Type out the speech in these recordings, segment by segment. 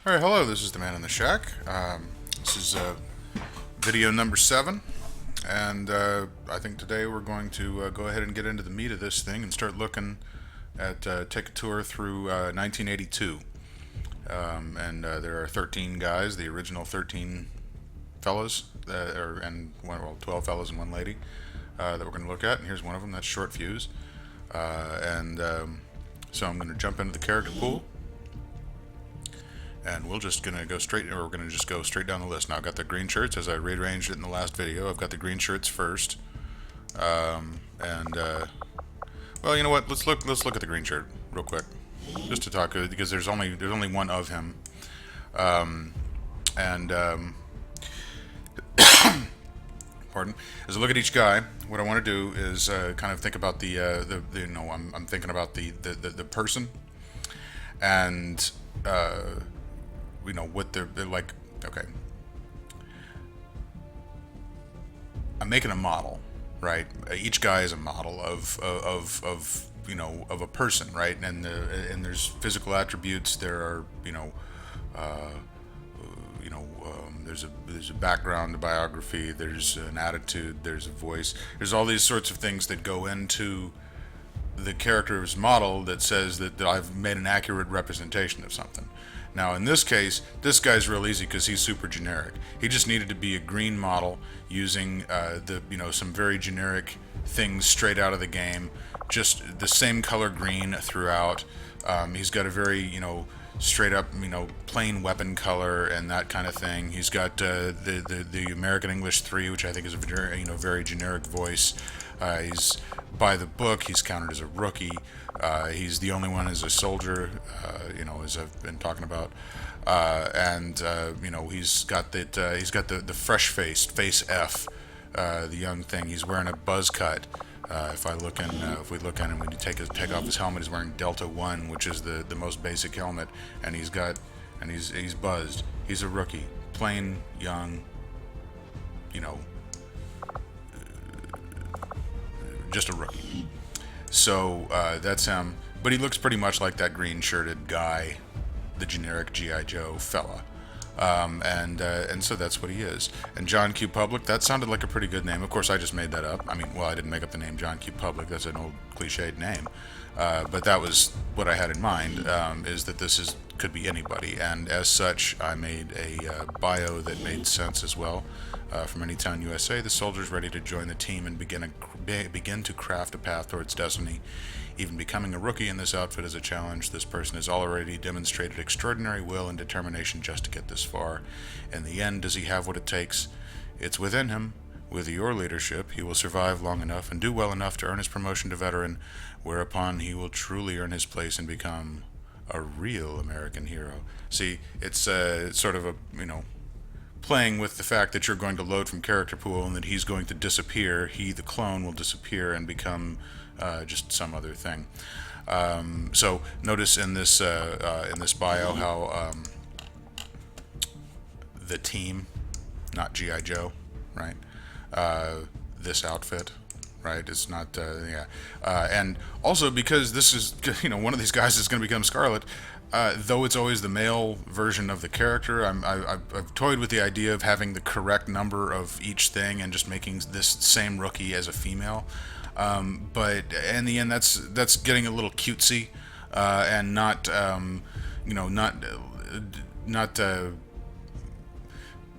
Alright, hello, this is the Man in the Shack. This is video number 7, and I think today we're going to go ahead and get into the meat of this thing and start looking at, take a tour through 1982. And there are 13 guys, the original 13 fellas, well, 12 fellas and one lady that we're going to look at, and here's one of them, that's Short-Fuze. So I'm going to jump into the character pool. And we're just gonna go straight down the list. Now I've got the green shirts as I rearranged it in the last video. I've got the green shirts first, well, you know what? Let's look at the green shirt real quick, just to talk because there's only one of him, pardon. As I look at each guy, what I want to do is kind of think about I'm thinking about the person, and what they're like. Okay, I'm making a model, right? Each guy is a model of a person, right? And there's physical attributes. There are there's a background, a biography. There's an attitude. There's a voice. There's all these sorts of things that go into the character's model that says that I've made an accurate representation of something. Now, in this case, this guy's real easy because he's super generic. He just needed to be a green model using some very generic things straight out of the game, just the same color green throughout. He's got a very straight up plain weapon color and that kind of thing. He's got the American English 3, which I think is a very generic voice. He's by the book. He's counted as a rookie. He's the only one as a soldier, as I've been talking about, he's got the fresh-faced face F, the young thing. He's wearing a buzz cut. If we look at him, when you take off his helmet, he's wearing Delta 1, which is the most basic helmet, and he's buzzed. He's a rookie, plain young, just a rookie. So that's him, but he looks pretty much like that green-shirted guy, the generic G.I. Joe fella, and so that's what he is. And John Q. Public, that sounded like a pretty good name. Of course, I just made that up. I didn't make up the name John Q. Public. That's an old cliched name, but that was what I had in mind. Is that could be anybody, and as such, I made a bio that made sense as well. From Anytown, USA, the soldier's ready to join the team and begin to craft a path towards destiny. Even becoming a rookie in this outfit is a challenge. This person has already demonstrated extraordinary will and determination just to get this far. In the end, does he have what it takes? It's within him. With your leadership, he will survive long enough and do well enough to earn his promotion to veteran, whereupon he will truly earn his place and become a real American hero. See, it's sort of a, playing with the fact that you're going to load from character pool and that he's going to disappear. He, the clone, will disappear and become just some other thing. So notice in this bio how the team, not G.I. Joe, right? This outfit, right? It's not, and also because this is, one of these guys is going to become Scarlett. Though it's always the male version of the character, I've toyed with the idea of having the correct number of each thing and just making this same rookie as a female. But in the end, that's getting a little cutesy, and not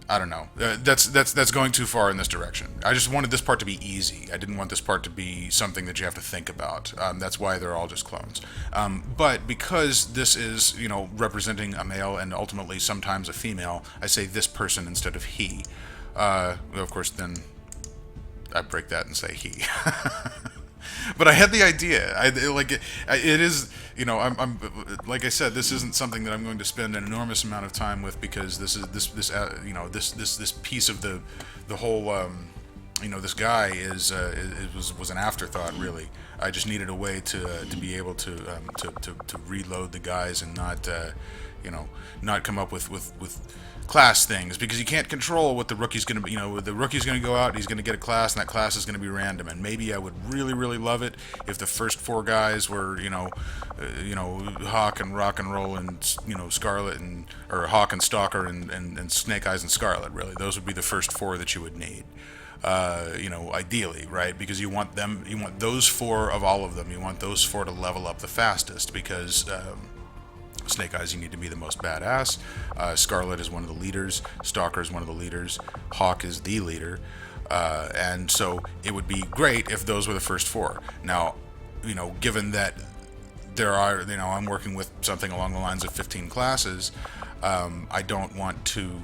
I don't know. That's going too far in this direction. I just wanted this part to be easy. I didn't want this part to be something that you have to think about. That's why they're all just clones. But because this is, representing a male and ultimately sometimes a female, I say this person instead of he. Of course, then I break that and say he. But I had the idea. It is, I'm like I said, this isn't something that I'm going to spend an enormous amount of time with because this is this piece of the whole this guy was an afterthought, really. I just needed a way to be able to reload the guys and not not come up with class things, because you can't control what the rookie's going to be. The rookie's going to go out, he's going to get a class, and that class is going to be random. And maybe I would really love it if the first four guys were Hawk and Rock and Roll and Scarlett, and or Hawk and Stalker and Snake Eyes and Scarlett. Really, those would be the first four that you would need. Ideally, right? Because you want those four of all of them. You want those four to level up the fastest, because Snake Eyes, you need to be the most badass. Scarlett is one of the leaders. Stalker is one of the leaders. Hawk is the leader. And so it would be great if those were the first four. Now, given that there are, I'm working with something along the lines of 15 classes, I don't want to.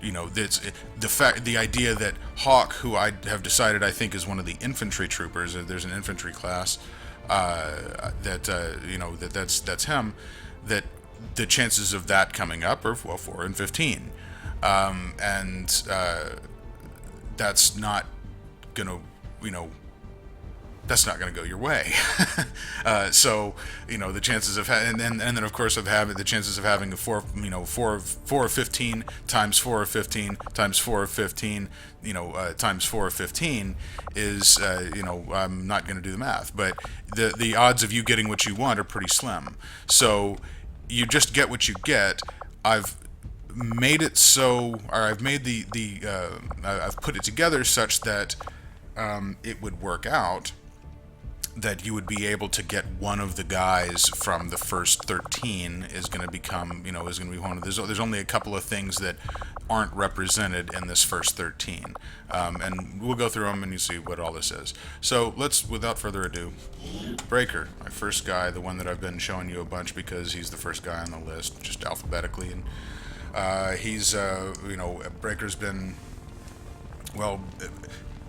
The idea that Hawk, who I have decided I think is one of the infantry troopers, there's an infantry class that's him, that the chances of that coming up are 4 and 15, and that's not gonna that's not going to go your way. So the chances of and then of course of having the chances of having a 4 of 15 times 4 of 15 times 4 of 15 times 4 of 15 is I'm not going to do the math, but the odds of you getting what you want are pretty slim. So you just get what you get. I've made it so, or I've made I've put it together such that it would work out that you would be able to get one of the guys from the first 13 is going to become, is going to be one of, there's only a couple of things that aren't represented in this first 13. And we'll go through them and you see what all this is. So let's, without further ado, Breaker, my first guy, the one that I've been showing you a bunch because he's the first guy on the list, just alphabetically. And he's, Breaker's been, well,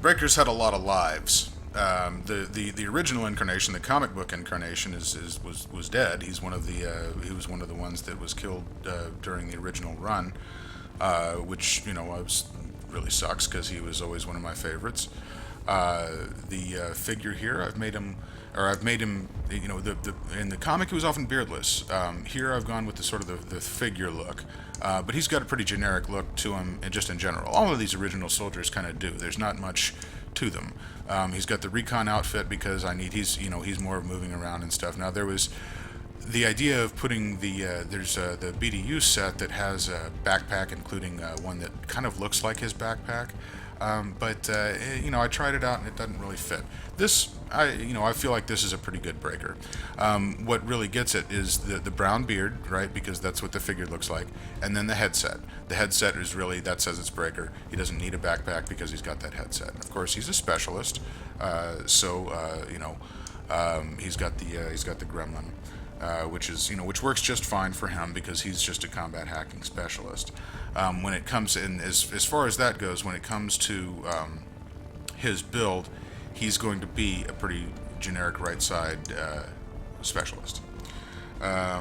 Breaker's had a lot of lives. The original incarnation, the comic book incarnation, was dead. He was one of the ones that was killed during the original run, which was really sucks because he was always one of my favorites. The figure here, I've made him. In the comic he was often beardless. Here I've gone with the sort of the figure look, but he's got a pretty generic look to him, and just in general. All of these original soldiers kind of do. There's not much to them. He's got the recon outfit because he's more of moving around and stuff. Now there was the idea of putting there's the BDU set that has a backpack, including one that kind of looks like his backpack. But I tried it out and it doesn't really fit. I feel like this is a pretty good Breaker. What really gets it is the brown beard, right? Because that's what the figure looks like, and then the headset. The headset is really, that says it's Breaker. He doesn't need a backpack because he's got that headset. Of course, he's a specialist, so he's got the gremlin. Which works just fine for him because he's just a combat hacking specialist. When it comes in, as far as that goes, when it comes to his build, he's going to be a pretty generic right side specialist. I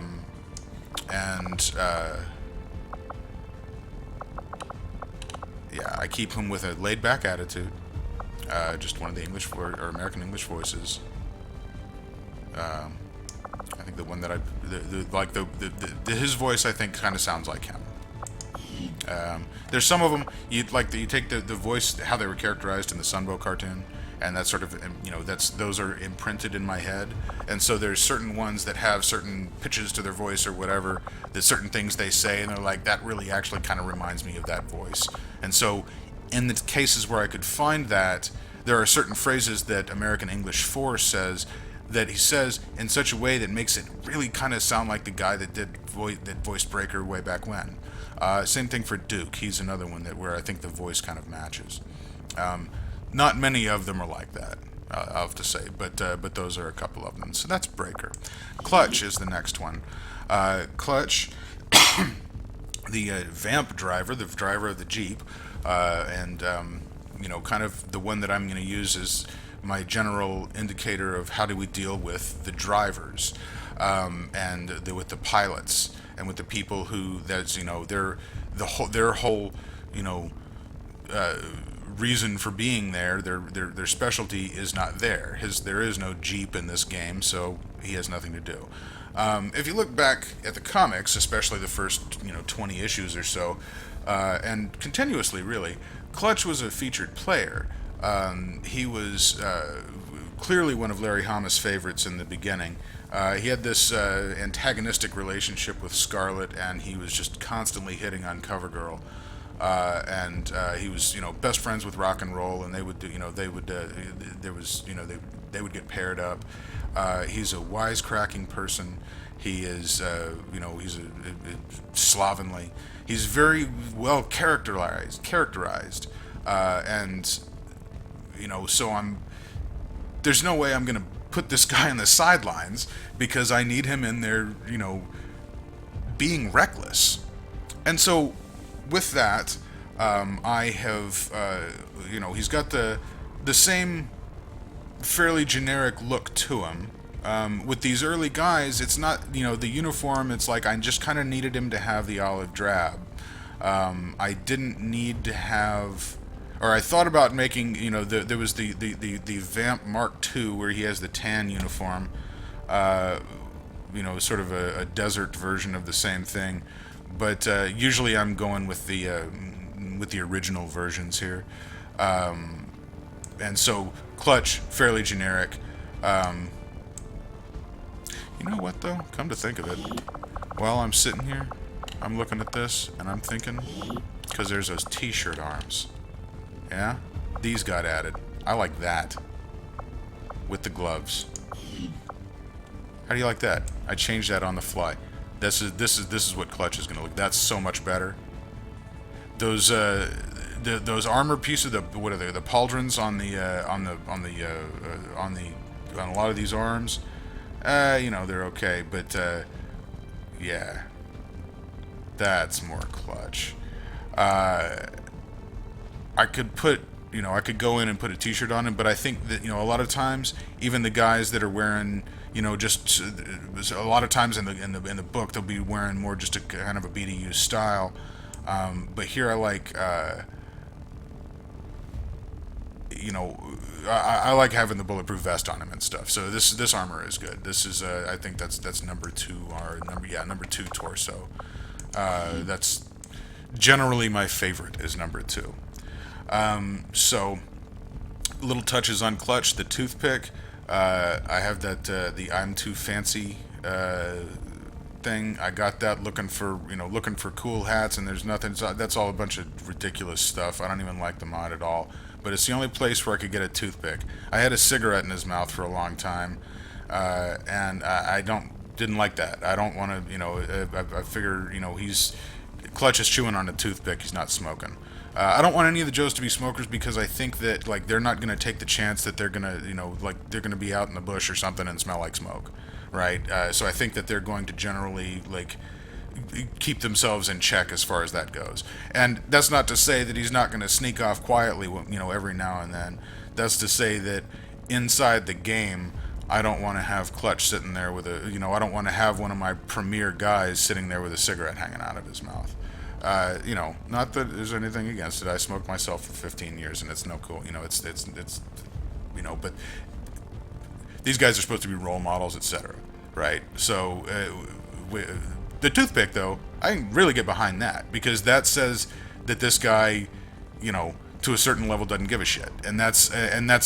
keep him with a laid back attitude, just one of the English or American English voices. I think the one that his voice, I think, kind of sounds like him. There's some of them you take the voice, how they were characterized in the Sunbow cartoon, and that's sort of those are imprinted in my head, and so there's certain ones that have certain pitches to their voice or whatever, there's certain things they say and they're like, that really actually kind of reminds me of that voice. And so in the cases where I could find that, there are certain phrases that American English 4 says that he says in such a way that makes it really kind of sound like the guy that voiced Breaker way back when. Same thing for Duke. He's another one where I think the voice kind of matches. Not many of them are like that, I'll have to say, but those are a couple of them. So that's Breaker. Clutch is the next one. Clutch, the vamp driver, the driver of the Jeep, and kind of the one that I'm going to use is my general indicator of how do we deal with the drivers, and with the pilots, and with the people who their whole reason for being there, their specialty is not there. There is no Jeep in this game, so he has nothing to do. If you look back at the comics, especially the first 20 issues or so, and continuously really, Clutch was a featured player. He was clearly one of Larry Hama's favorites in the beginning. He had this antagonistic relationship with Scarlett, and he was just constantly hitting on CoverGirl. And he was, best friends with Rock and Roll, and they would, they would get paired up. He's a wisecracking person. He is, he's a slovenly. He's very well characterized, and so there's no way I'm gonna put this guy on the sidelines because I need him in there, being reckless. And so with that, I have, he's got the same fairly generic look to him. With these early guys, it's not, the uniform, it's like I just kind of needed him to have the olive drab. I didn't need to have, or I thought about making, there was the Vamp Mark II where he has the tan uniform, sort of a desert version of the same thing. But usually I'm going with the original versions here. And so Clutch, fairly generic. You know what though? Come to think of it, while I'm sitting here, I'm looking at this and I'm thinking, because there's those t-shirt arms. Yeah? These got added. I like that. With the gloves. How do you like that? I changed that on the fly. This is what Clutch is gonna look. That's so much better. Those those armor pieces, what are they? The pauldrons on a lot of these arms. They're okay, but yeah, that's more Clutch. I could put, I could go in and put a t-shirt on him, but I think that, a lot of times, even the guys that are wearing, just a lot of times in the book, they'll be wearing more just a kind of a BDU style. But here I like, I like having the bulletproof vest on him and stuff. So this armor is good. This is I think that's number 2 or number 2 torso. That's generally my favorite is number 2. So little touches on Clutch. The toothpick. I have that the I'm Too Fancy thing. I got that looking for cool hats, and there's nothing. That's all a bunch of ridiculous stuff. I don't even like the mod at all. But it's the only place where I could get a toothpick. I had a cigarette in his mouth for a long time, and I didn't like that. I don't want to, I figure, Clutch is chewing on a toothpick. He's not smoking. I don't want any of the Joes to be smokers because I think that they're not going to take the chance that they're going to they're going to be out in the bush or something and smell like smoke, right? So I think that they're going to generally keep themselves in check as far as that goes. And that's not to say that he's not going to sneak off quietly, every now and then. That's to say that inside the game, I don't want to have Clutch sitting there with I don't want to have one of my premier guys sitting there with a cigarette hanging out of his mouth. Not that there's anything against it. I smoked myself for 15 years and it's no cool. But these guys are supposed to be role models, etc. Right? So, the toothpick, though, I can really get behind that because that says that this guy, to a certain level, doesn't give a shit, and that's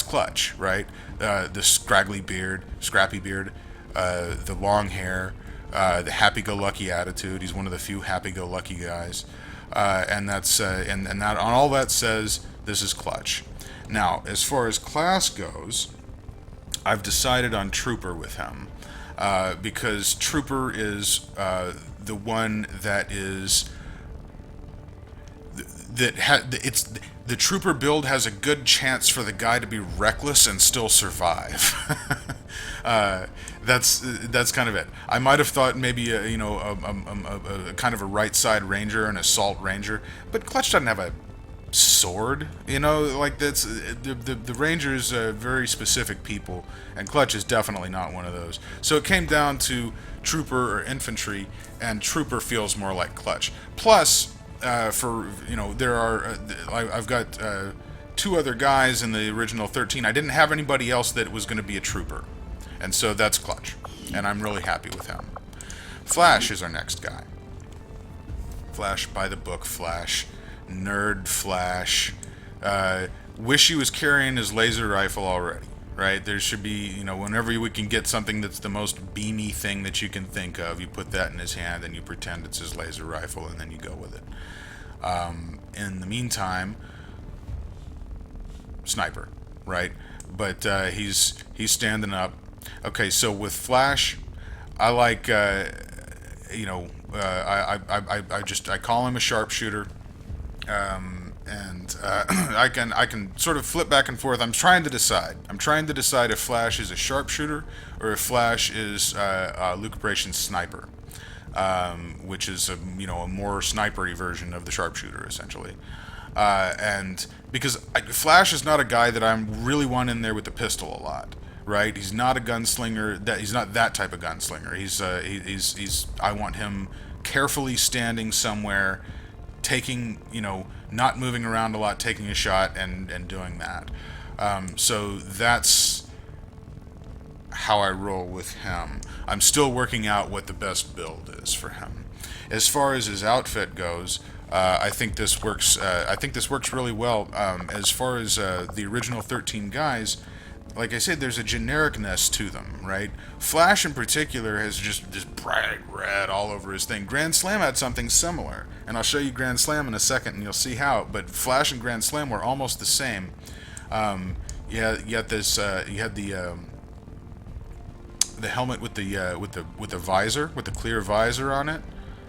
Clutch, right? The scrappy beard, the long hair, the happy-go-lucky attitude. He's one of the few happy-go-lucky guys, and that's and that on all that says this is Clutch. Now, as far as class goes, I've decided on Trooper with him. Because Trooper is the one that is the Trooper build has a good chance for the guy to be reckless and still survive. That's kind of it. I might have thought maybe a kind of a right side ranger, an assault ranger, but Clutch doesn't have a sword, that's the Rangers are very specific people, and Clutch is definitely not one of those. So it came down to Trooper or infantry, and Trooper feels more like Clutch. Plus, there are I've got 2 other guys in the original 13. I didn't have anybody else that was going to be a trooper. And so that's clutch. And I'm really happy with him. Flash is our next guy. Flash by the book Flash. Nerd Flash. Wish he was carrying his laser rifle already. Right? There should be, whenever we can get something that's the most beamy thing that you can think of, you put that in his hand and you pretend it's his laser rifle and then you go with it. In the meantime, sniper, right? But he's standing up. Okay, so with Flash, I like, I call him a sharpshooter. I can sort of flip back and forth. I'm trying to decide if Flash is a sharpshooter or if Flash is a lucubration's sniper, which is a more snipery version of the sharpshooter essentially. And because Flash is not a guy that I'm really want in there with the pistol a lot, right? He's not a gunslinger. He's not that type of gunslinger. He's I want him carefully standing somewhere, taking, not moving around a lot, taking a shot and doing that. So that's how I roll with him. I'm still working out what the best build is for him. As far as his outfit goes, I think this works. I think this works really well. As far as the original 13 guys, like I said, there's a genericness to them, right? Flash in particular has just this bright red all over his thing. Grand Slam had something similar, and I'll show you Grand Slam in a second, and you'll see how. But Flash and Grand Slam were almost the same. You had the helmet with the visor, with the clear visor on it.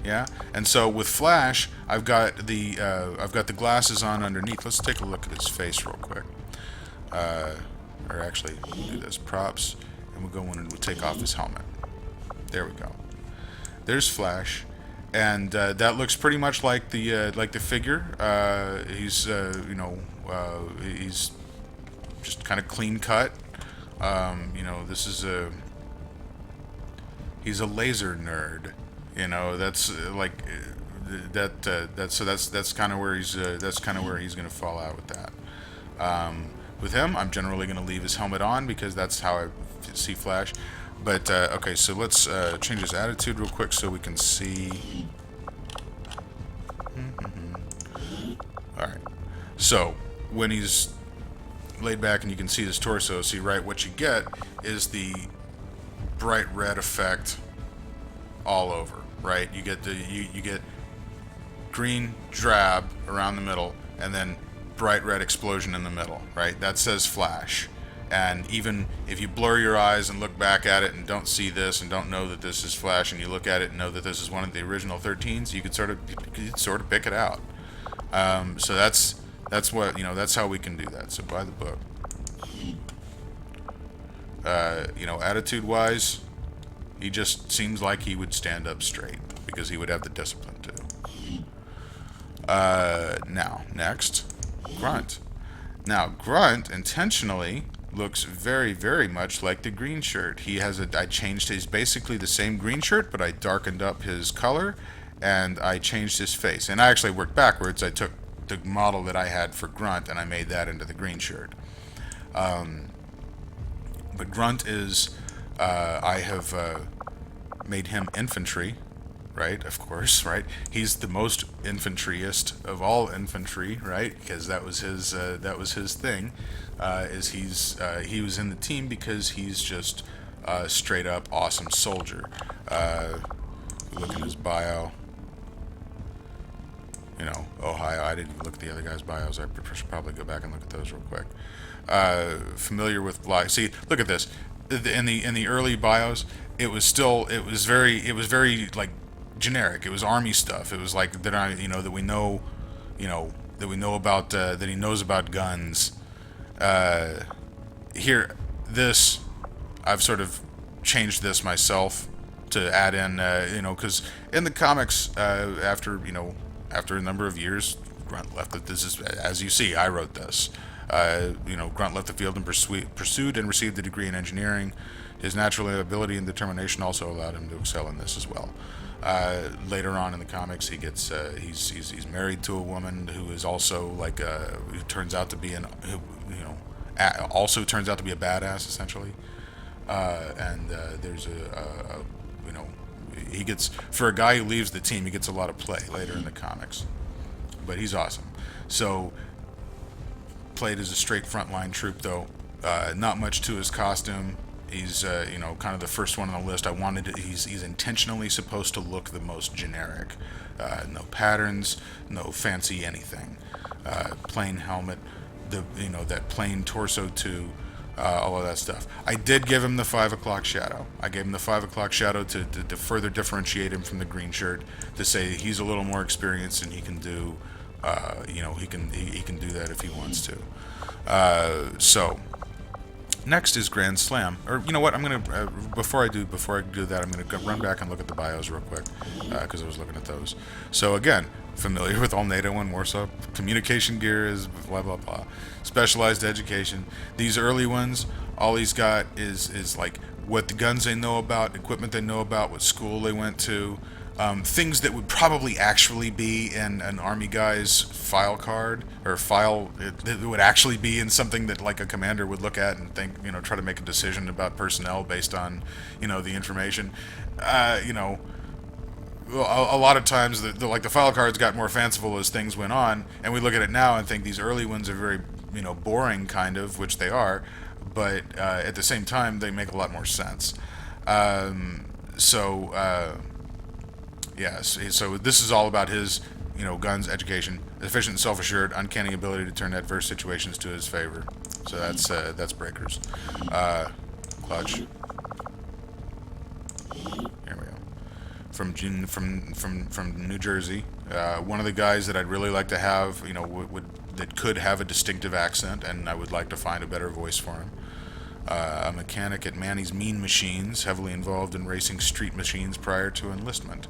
Yeah, and so with Flash, I've got the glasses on underneath. Let's take a look at his face real quick. Or actually, we'll do this, props, and we'll go in and we'll take off his helmet. There we go. There's Flash, and that looks pretty much like the figure. He's he's just kind of clean cut. This is he's a laser nerd. That's that's kind of where he's going to fall out with that. With him, I'm generally going to leave his helmet on because that's how I see Flash. But, okay, so let's change his attitude real quick so we can see. Alright. So, when he's laid back and you can see his torso, see, right, what you get is the bright red effect all over, right? You get you get green drab around the middle, and then bright red explosion in the middle, right? That says Flash. And even if you blur your eyes and look back at it and don't see this and don't know that this is Flash, and you look at it and know that this is one of the original 13s, you could sort of pick it out. So that's what that's how we can do that. So by the book, attitude-wise, he just seems like he would stand up straight because he would have the discipline to. Now next. Grunt. Now, Grunt intentionally looks very, very much like the Greenshirt. I changed his, basically the same Greenshirt, but I darkened up his color, and I changed his face. And I actually worked backwards. I took the model that I had for Grunt, and I made that into the Greenshirt. But Grunt is, I have made him infantry. Right, of course, right. He's the most infantryist of all infantry, right? Because that was his thing. He was in the team because he's just straight up awesome soldier. Look in his bio. Ohio. I didn't look at the other guys' bios. I should probably go back and look at those real quick. Familiar with See, look at this. In the early bios, it was very like generic. It was army stuff. It was like that we know about that he knows about guns. Here, this I've sort of changed this myself to add in, because in the comics, after a number of years, Grunt left. This is, as you see, I wrote this. Grunt left the field and pursued and received a degree in engineering. His natural ability and determination also allowed him to excel in this as well. Later on in the comics, he gets he's married to a woman who is also like who turns out to be also turns out to be a badass essentially. And there's you know he gets, for a guy who leaves the team, he gets a lot of play later in the comics, but he's awesome. So played as a straight frontline troop though. Not much to his costume. He's kind of the first one on the list. I wanted to, he's intentionally supposed to look the most generic. No patterns, no fancy anything. Plain helmet, that plain torso too. All of that stuff. I did give him the 5 o'clock shadow. I gave him the 5 o'clock shadow to further differentiate him from the Greenshirt, to say he's a little more experienced and he can do, he can do that if he wants to. So next is Grand Slam, or you know what? I'm gonna before I do that, I'm gonna run back and look at the bios real quick because I was looking at those. So again, familiar with all NATO and Warsaw. Communication gear is blah blah blah. Specialized education. These early ones, all he's got is like what the guns they know about, equipment they know about, what school they went to. Things that would probably actually be in an army guy's file card or file. It would actually be in something that like a commander would look at and think, try to make a decision about personnel based on, the information. A lot of times the file cards got more fanciful as things went on, and we look at it now and think these early ones are very, boring kind of, which they are, but at the same time they make a lot more sense. Yes, so this is all about his, guns, education, efficient, self-assured, uncanny ability to turn adverse situations to his favor. So that's Breakers. Clutch. Here we go. From New Jersey. One of the guys that I'd really like to have, that could have a distinctive accent, and I would like to find a better voice for him. A mechanic at Manny's Mean Machines, heavily involved in racing street machines prior to enlistment.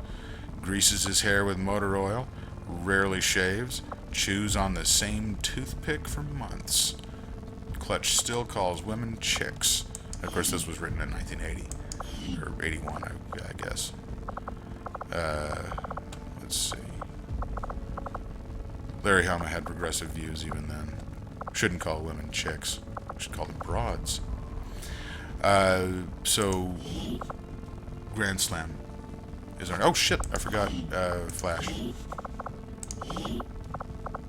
Greases his hair with motor oil, rarely shaves, chews on the same toothpick for months. Clutch still calls women chicks. Of course, this was written in 1980, or 81, I guess. Let's see. Larry Hama had progressive views even then. Shouldn't call women chicks. Should call them broads. So, Grand Slam. Oh shit, I forgot Flash.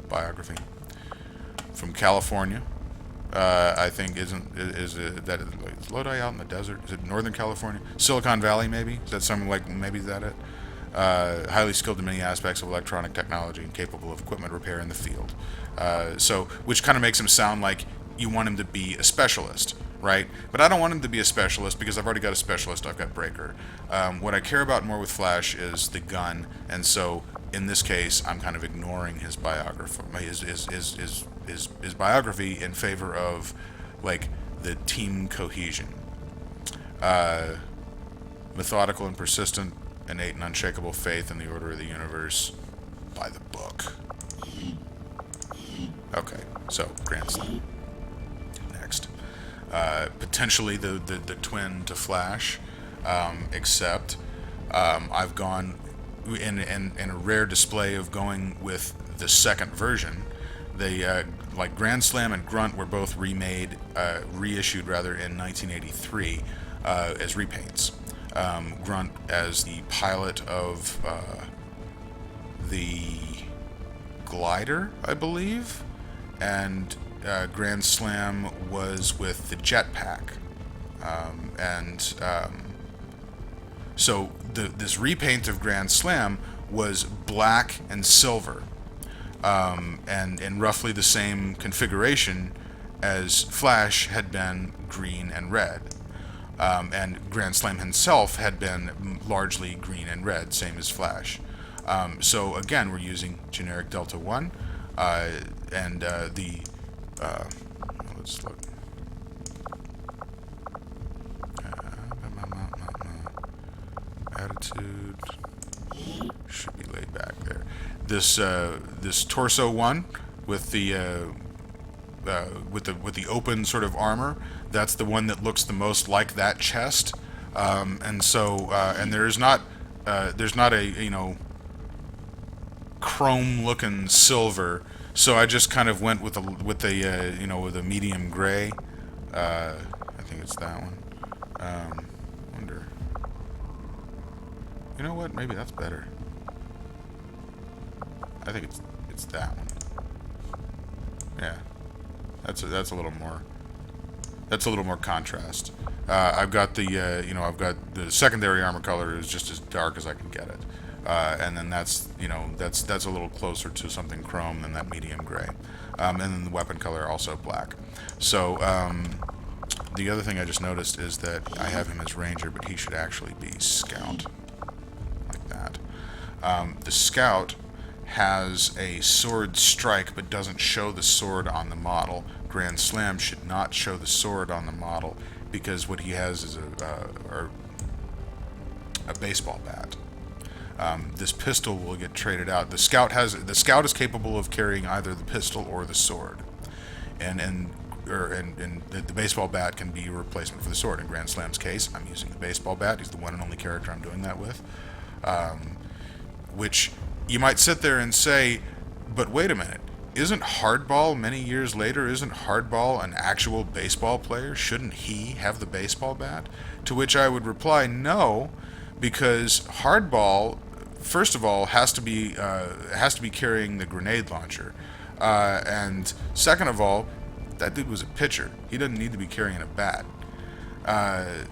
Biography. From California. I think is Lodi out in the desert? Is it Northern California? Silicon Valley maybe? Is that something like, maybe is that it? Highly skilled in many aspects of electronic technology and capable of equipment repair in the field. Which kind of makes him sound like you want him to be a specialist, right? But I don't want him to be a specialist because I've already got a specialist. I've got Breaker. What I care about more with Flash is the gun, and so in this case, I'm kind of ignoring his biography, his biography in favor of like the team cohesion. Methodical and persistent, innate and unshakable faith in the order of the universe. By the book. Okay, so Grand Slam. Next. Potentially the twin to Flash, except I've gone in a rare display of going with the second version. They like Grand Slam and Grunt were both reissued rather in 1983 as repaints. Grunt as the pilot of the glider, I believe, and Grand Slam was with the jetpack, so this repaint of Grand Slam was black and silver, and in roughly the same configuration as Flash had been green and red, and Grand Slam himself had been largely green and red, same as Flash. So again, we're using generic Delta 1, and let's look. Attitude should be laid back there. This torso one with the open sort of armor, that's the one that looks the most like that chest, and there is not there's not a chrome looking silver, so I just kind of went with a medium gray. I think it's that one. Wonder. You know what? Maybe that's better. I think it's that one. Yeah, that's a little more. That's a little more contrast. I've got the secondary armor color is just as dark as I can get it, and then that's a little closer to something chrome than that medium gray, and then the weapon color also black. So the other thing I just noticed is that I have him as ranger, but he should actually be scout, like that. The scout has a sword strike but doesn't show the sword on the model. Grand Slam should not show the sword on the model because what he has is a baseball bat. This pistol will get traded out. The scout is capable of carrying either the pistol or the sword, and the baseball bat can be a replacement for the sword. In Grand Slam's case, I'm using the baseball bat. He's the one and only character I'm doing that with. Which you might sit there and say, but wait a minute, isn't Hardball many years later, isn't Hardball an actual baseball player? Shouldn't he have the baseball bat? To which I would reply, no, because Hardball, first of all, has to be carrying the grenade launcher, and second of all, that dude was a pitcher. He doesn't need to be carrying a bat.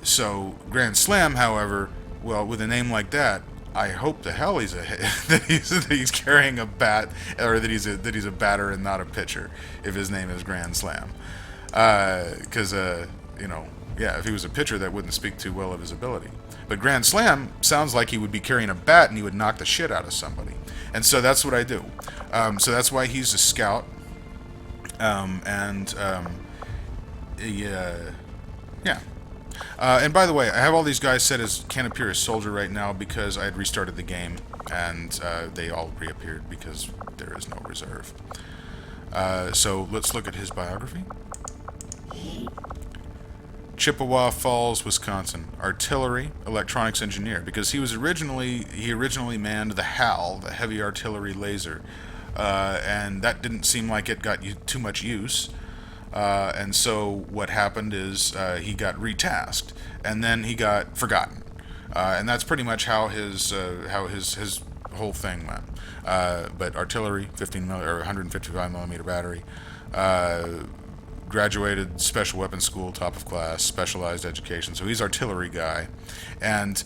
So Grand Slam, however, well, with a name like that, I hope the hell that he's carrying a bat, or that he's a batter and not a pitcher. If his name is Grand Slam, because if he was a pitcher, that wouldn't speak too well of his ability. But Grand Slam sounds like he would be carrying a bat and he would knock the shit out of somebody, and so that's what I do. So that's why he's a scout, yeah. And by the way, I have all these guys set as can appear as soldier right now because I had restarted the game, and they all reappeared because there is no reserve. So let's look at his biography. Chippewa Falls, Wisconsin, artillery, electronics engineer, because he originally manned the HAL, the heavy artillery laser, and that didn't seem like it got too much use. And so what happened is he got retasked, and then he got forgotten, and that's pretty much how his whole thing went. But artillery, 155 millimeter battery, graduated special weapons school, top of class, specialized education. So he's artillery guy, and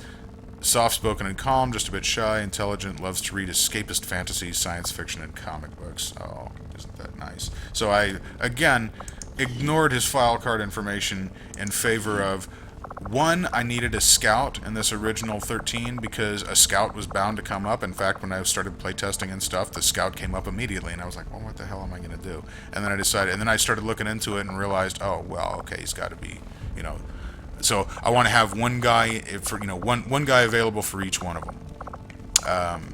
soft-spoken and calm, just a bit shy, intelligent, loves to read escapist fantasies, science fiction, and comic books. Oh, isn't that nice? So I, again, ignored his file card information in favor of, one, I needed a scout in this original 13 because a scout was bound to come up. In fact, when I started playtesting and stuff, the scout came up immediately, and I was like, well, what the hell am I going to do? And then I started looking into it and realized, oh, well, okay, he's got to be, so I want to have one guy for one guy available for each one of them.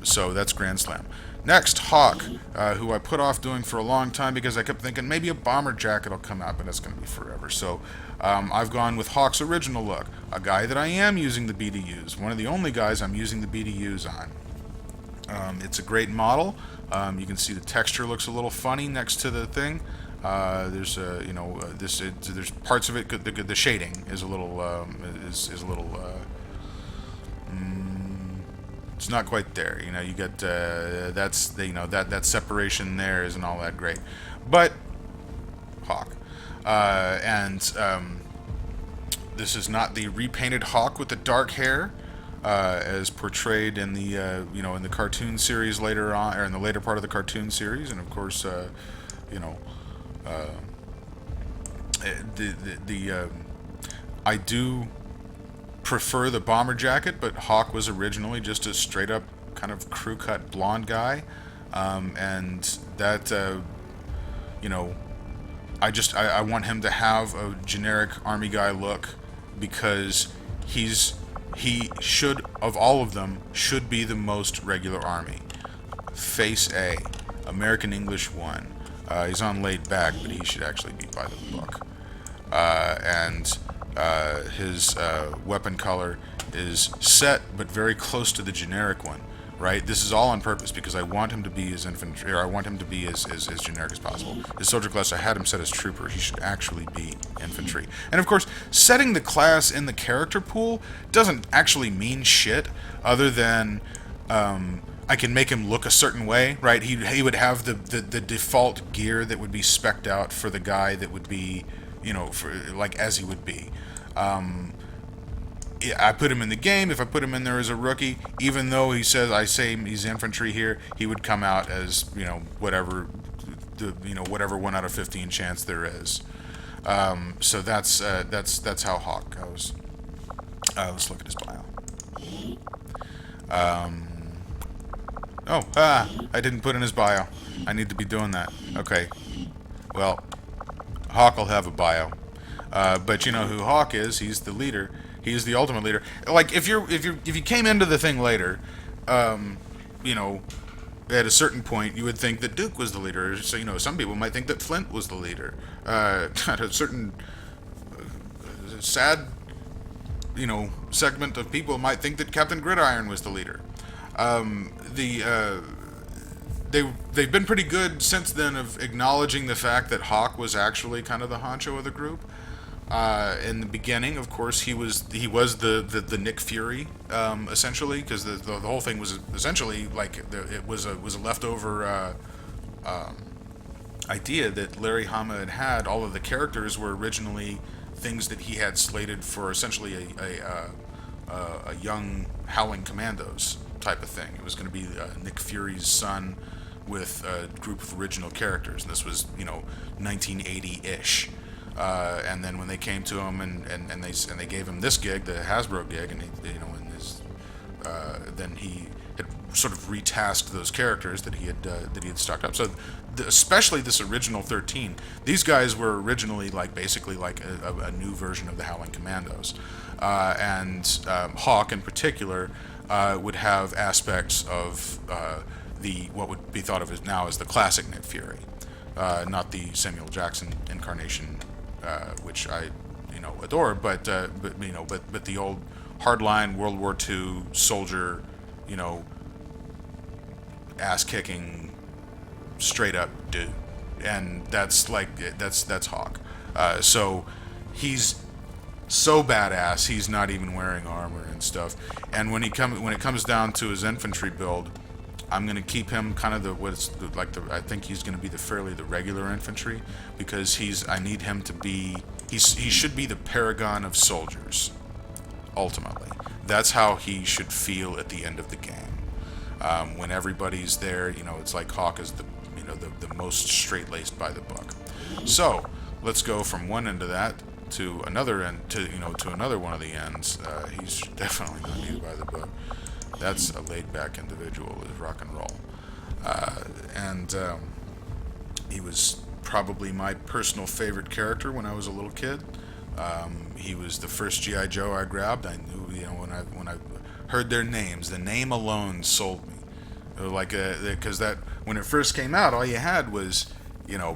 So that's Grand Slam. Next, Hawk, who I put off doing for a long time because I kept thinking maybe a bomber jacket will come out, but it's going to be forever. So I've gone with Hawk's original look, a guy that I am using the BDUs, one of the only guys I'm using the BDUs on. It's a great model. You can see the texture looks a little funny next to the thing. There's there's parts of it. The shading is a little it's not quite there. You get that separation there isn't all that great, but Hawk, this is not the repainted Hawk with the dark hair. As portrayed in the in the cartoon series later on, or in the later part of the cartoon series, and of course I do prefer the bomber jacket, but Hawk was originally just a straight up kind of crew cut blonde guy, and that I want him to have a generic army guy look because he should, of all of them, should be the most regular army. Face A, American English 1. He's on laid back, but he should actually be by the book. and his weapon color is set but very close to the generic one. Right, this is all on purpose because I want him to be as infantry, or I want him to be as generic as possible. His soldier class, I had him set as trooper. He should actually be infantry. And of course, setting the class in the character pool doesn't actually mean shit, other than I can make him look a certain way. Right, he would have the default gear that would be spec'd out for the guy that would be, for like as he would be. I put him in the game. If I put him in there as a rookie, even though I say he's infantry here, he would come out as whatever whatever 1 out of 15 chance there is. So that's how Hawk goes. Let's look at his bio. I didn't put in his bio. I need to be doing that. Okay. Well, Hawk will have a bio. But you know who Hawk is? He's the leader. He's the ultimate leader. Like if you came into the thing later, at a certain point you would think that Duke was the leader. So some people might think that Flint was the leader. At a certain sad segment of people might think that Captain Gridiron was the leader. They've been pretty good since then of acknowledging the fact that Hawk was actually kind of the honcho of the group. In the beginning, of course, he was the Nick Fury, essentially, because the whole thing was essentially like it was a leftover idea that Larry Hama had. All of the characters were originally things that he had slated for essentially a young Howling Commandos type of thing. It was going to be Nick Fury's son with a group of original characters, and this was 1980-ish. And then when they came to him and they gave him this gig, the Hasbro gig, and then he had sort of retasked those characters that he had stocked up. So especially this original 13, these guys were originally basically a new version of the Howling Commandos, and Hawk in particular would have aspects of what would be thought of as now as the classic Nick Fury, not the Samuel Jackson incarnation. Which I, adore, but the old hardline World War II soldier, ass kicking, straight up dude, and that's Hawk. So he's so badass, he's not even wearing armor and stuff. And when it comes down to his infantry build, I'm going to keep him kind of I think he's going to be the regular infantry, because I need him to be, he should be the paragon of soldiers, ultimately. That's how he should feel at the end of the game. When everybody's there, it's like Hawk is the most straight-laced by the book. So, let's go from one end of that to another end, to another one of the ends. He's definitely not needed by the book. That's a laid-back individual, is rock and roll. And he was probably my personal favorite character when I was a little kid. He was the first G.I. Joe I grabbed. I knew, when I heard their names, the name alone sold me. Because when it first came out, all you had was,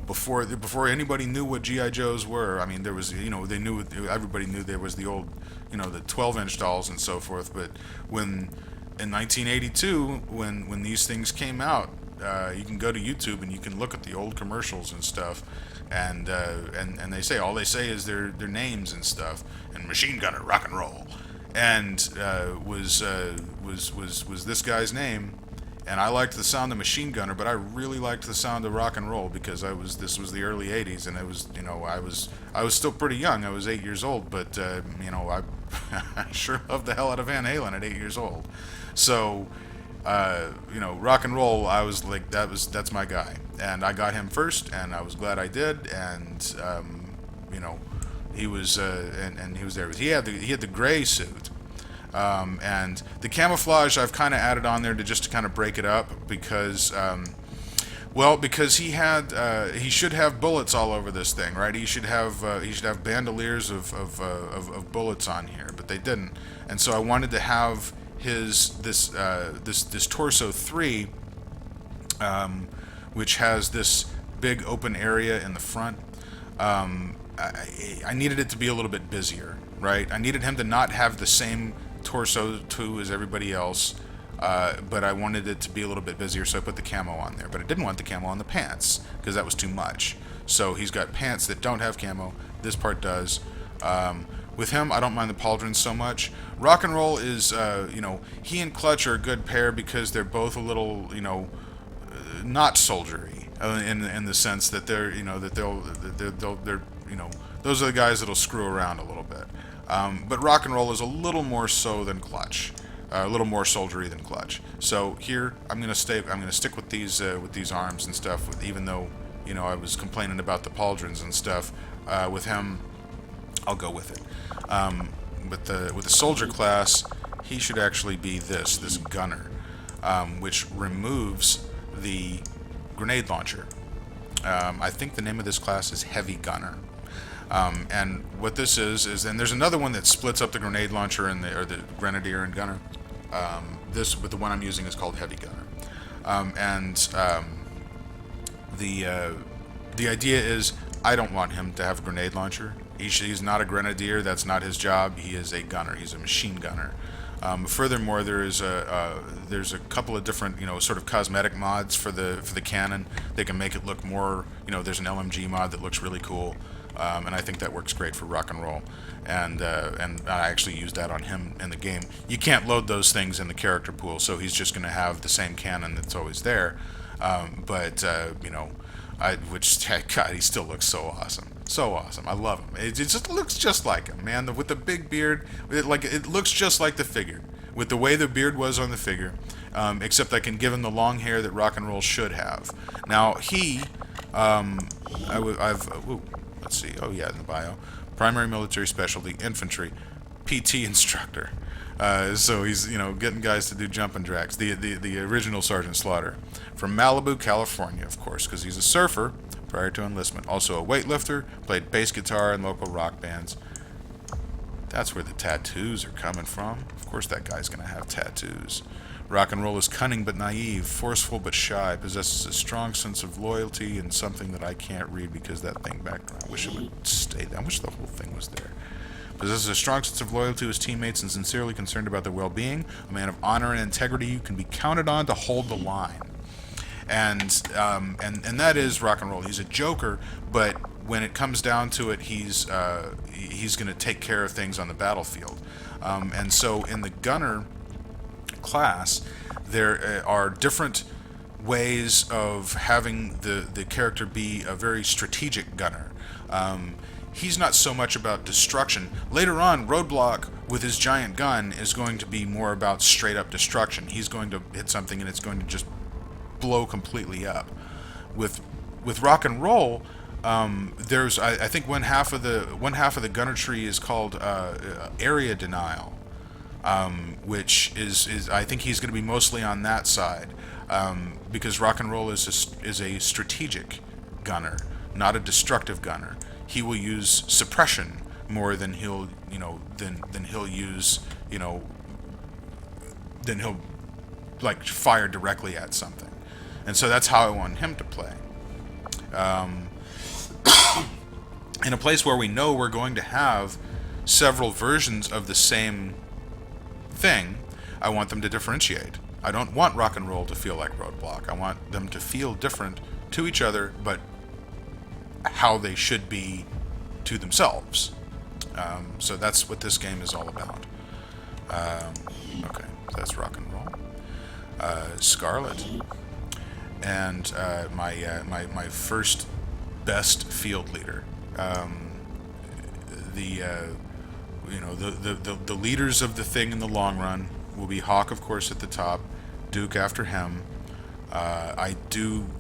before anybody knew what G.I. Joes were. I mean, there was, everybody knew there was the old, the 12-inch dolls and so forth. But in 1982, when these things came out, you can go to YouTube and you can look at the old commercials and stuff, and they say is their names and stuff, and Machine Gunner, rock and roll, and was this guy's name. And I liked the sound of Machine Gunner, but I really liked the sound of rock and roll, because this was the early '80s, and it was I was still pretty young. I was 8 years old, but I sure loved the hell out of Van Halen at 8 years old. So rock and roll, I was like, that's my guy, and I got him first, and I was glad I did. And he was and he was there. He had the gray suit. And the camouflage I've kind of added on there to kind of break it up, because because he should have bullets all over this thing, right? He should have bandoliers of bullets on here, but they didn't. And so I wanted to have this torso 3, which has this big open area in the front. I needed it to be a little bit busier, right? I needed him to not have the same torso too as everybody else, but I wanted it to be a little bit busier, so I put the camo on there. But I didn't want the camo on the pants because that was too much. So he's got pants that don't have camo. This part does. With him, I don't mind the pauldrons so much. Rock and Roll is, he and Clutch are a good pair because they're both a little, not soldiery in the sense that they're, those are the guys that'll screw around a little bit. But Rock and Roll is a little more so than Clutch, a little more soldiery than Clutch. So here, I'm gonna stick with these arms and stuff. Even though, I was complaining about the pauldrons and stuff. With him, I'll go with it. With the soldier class, he should actually be this gunner, which removes the grenade launcher. I think the name of this class is Heavy Gunner. And what this is and there's another one that splits up the grenade launcher and the Grenadier and Gunner. But the one I'm using is called Heavy Gunner. The idea is I don't want him to have a grenade launcher. He's not a Grenadier. That's not his job. He is a gunner. He's a machine gunner. Furthermore, there's a couple of different sort of cosmetic mods for the cannon. They can make it look more. There's an LMG mod that looks really cool, and I think that works great for Rock and Roll. And I actually used that on him in the game. You can't load those things in the character pool, so he's just going to have the same cannon that's always there. God, he still looks so awesome. So awesome. I love him. It just looks just like him, man. With the big beard, it looks just like the figure. With the way the beard was on the figure, except I can give him the long hair that Rock and Roll should have. Now let's see. Oh yeah, in the bio, primary military specialty, infantry, PT instructor. So he's getting guys to do jumping jacks. The original Sergeant Slaughter from Malibu, California, of course, because he's a surfer prior to enlistment. Also a weightlifter, played bass guitar in local rock bands. That's where the tattoos are coming from. Of course that guy's going to have tattoos. Rock and Roll is cunning but naive, forceful but shy, possesses a strong sense of loyalty and something that I can't read because that thing back there, I wish it would stay there. I wish the whole thing was there. Possesses a strong sense of loyalty to his teammates and sincerely concerned about their well-being. A man of honor and integrity who can be counted on to hold the line. And that is Rock and Roll. He's a joker, but when it comes down to it, he's going to take care of things on the battlefield. And so in the gunner class, there are different ways of having the character be a very strategic gunner. He's not so much about destruction. Later on, Roadblock with his giant gun is going to be more about straight up destruction. He's going to hit something and it's going to just blow completely up. With Rock and Roll, there's I think one half of the gunner tree is called area denial, which is I think he's going to be mostly on that side, because Rock and Roll is a strategic gunner, not a destructive gunner. He will use suppression more than he'll like fire directly at something. And so that's how I want him to play. In a place where we know we're going to have several versions of the same thing, I want them to differentiate. I don't want Rock and Roll to feel like Roadblock. I want them to feel different to each other, but how they should be to themselves. So that's what this game is all about. Okay, so that's Rock and Roll. Scarlett, and my first best field leader. The leaders of the thing in the long run will be Hawk, of course, at the top, Duke after him. I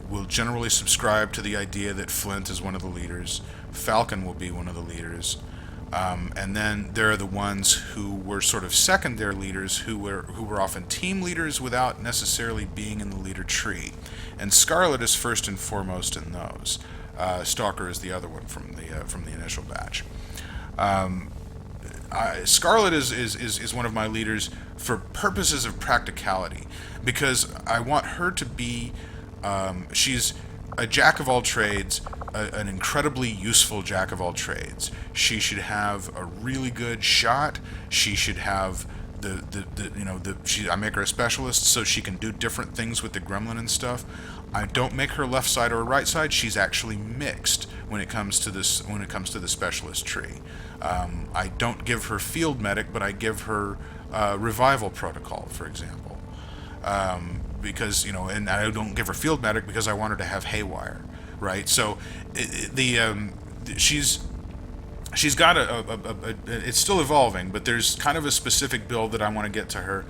will generally subscribe to the idea that Flint is one of the leaders. Falcon will be one of the leaders. And then there are the ones who were sort of secondary leaders, who were often team leaders without necessarily being in the leader tree. And Scarlett is first and foremost in those. Stalker is the other one from the initial batch. Scarlett is one of my leaders for purposes of practicality, because I want her to be she's a jack of all trades, an incredibly useful jack of all trades. She should have a really good shot. She should have I make her a specialist so she can do different things with the gremlin and stuff. I don't make her left side or right side. She's actually mixed when it comes to this. When it comes to the specialist tree, I don't give her field medic, but I give her revival protocol, for example. Because and I don't give her field medic because I want her to have haywire, right? So she's got it's still evolving, but there's kind of a specific build that I want to get to her.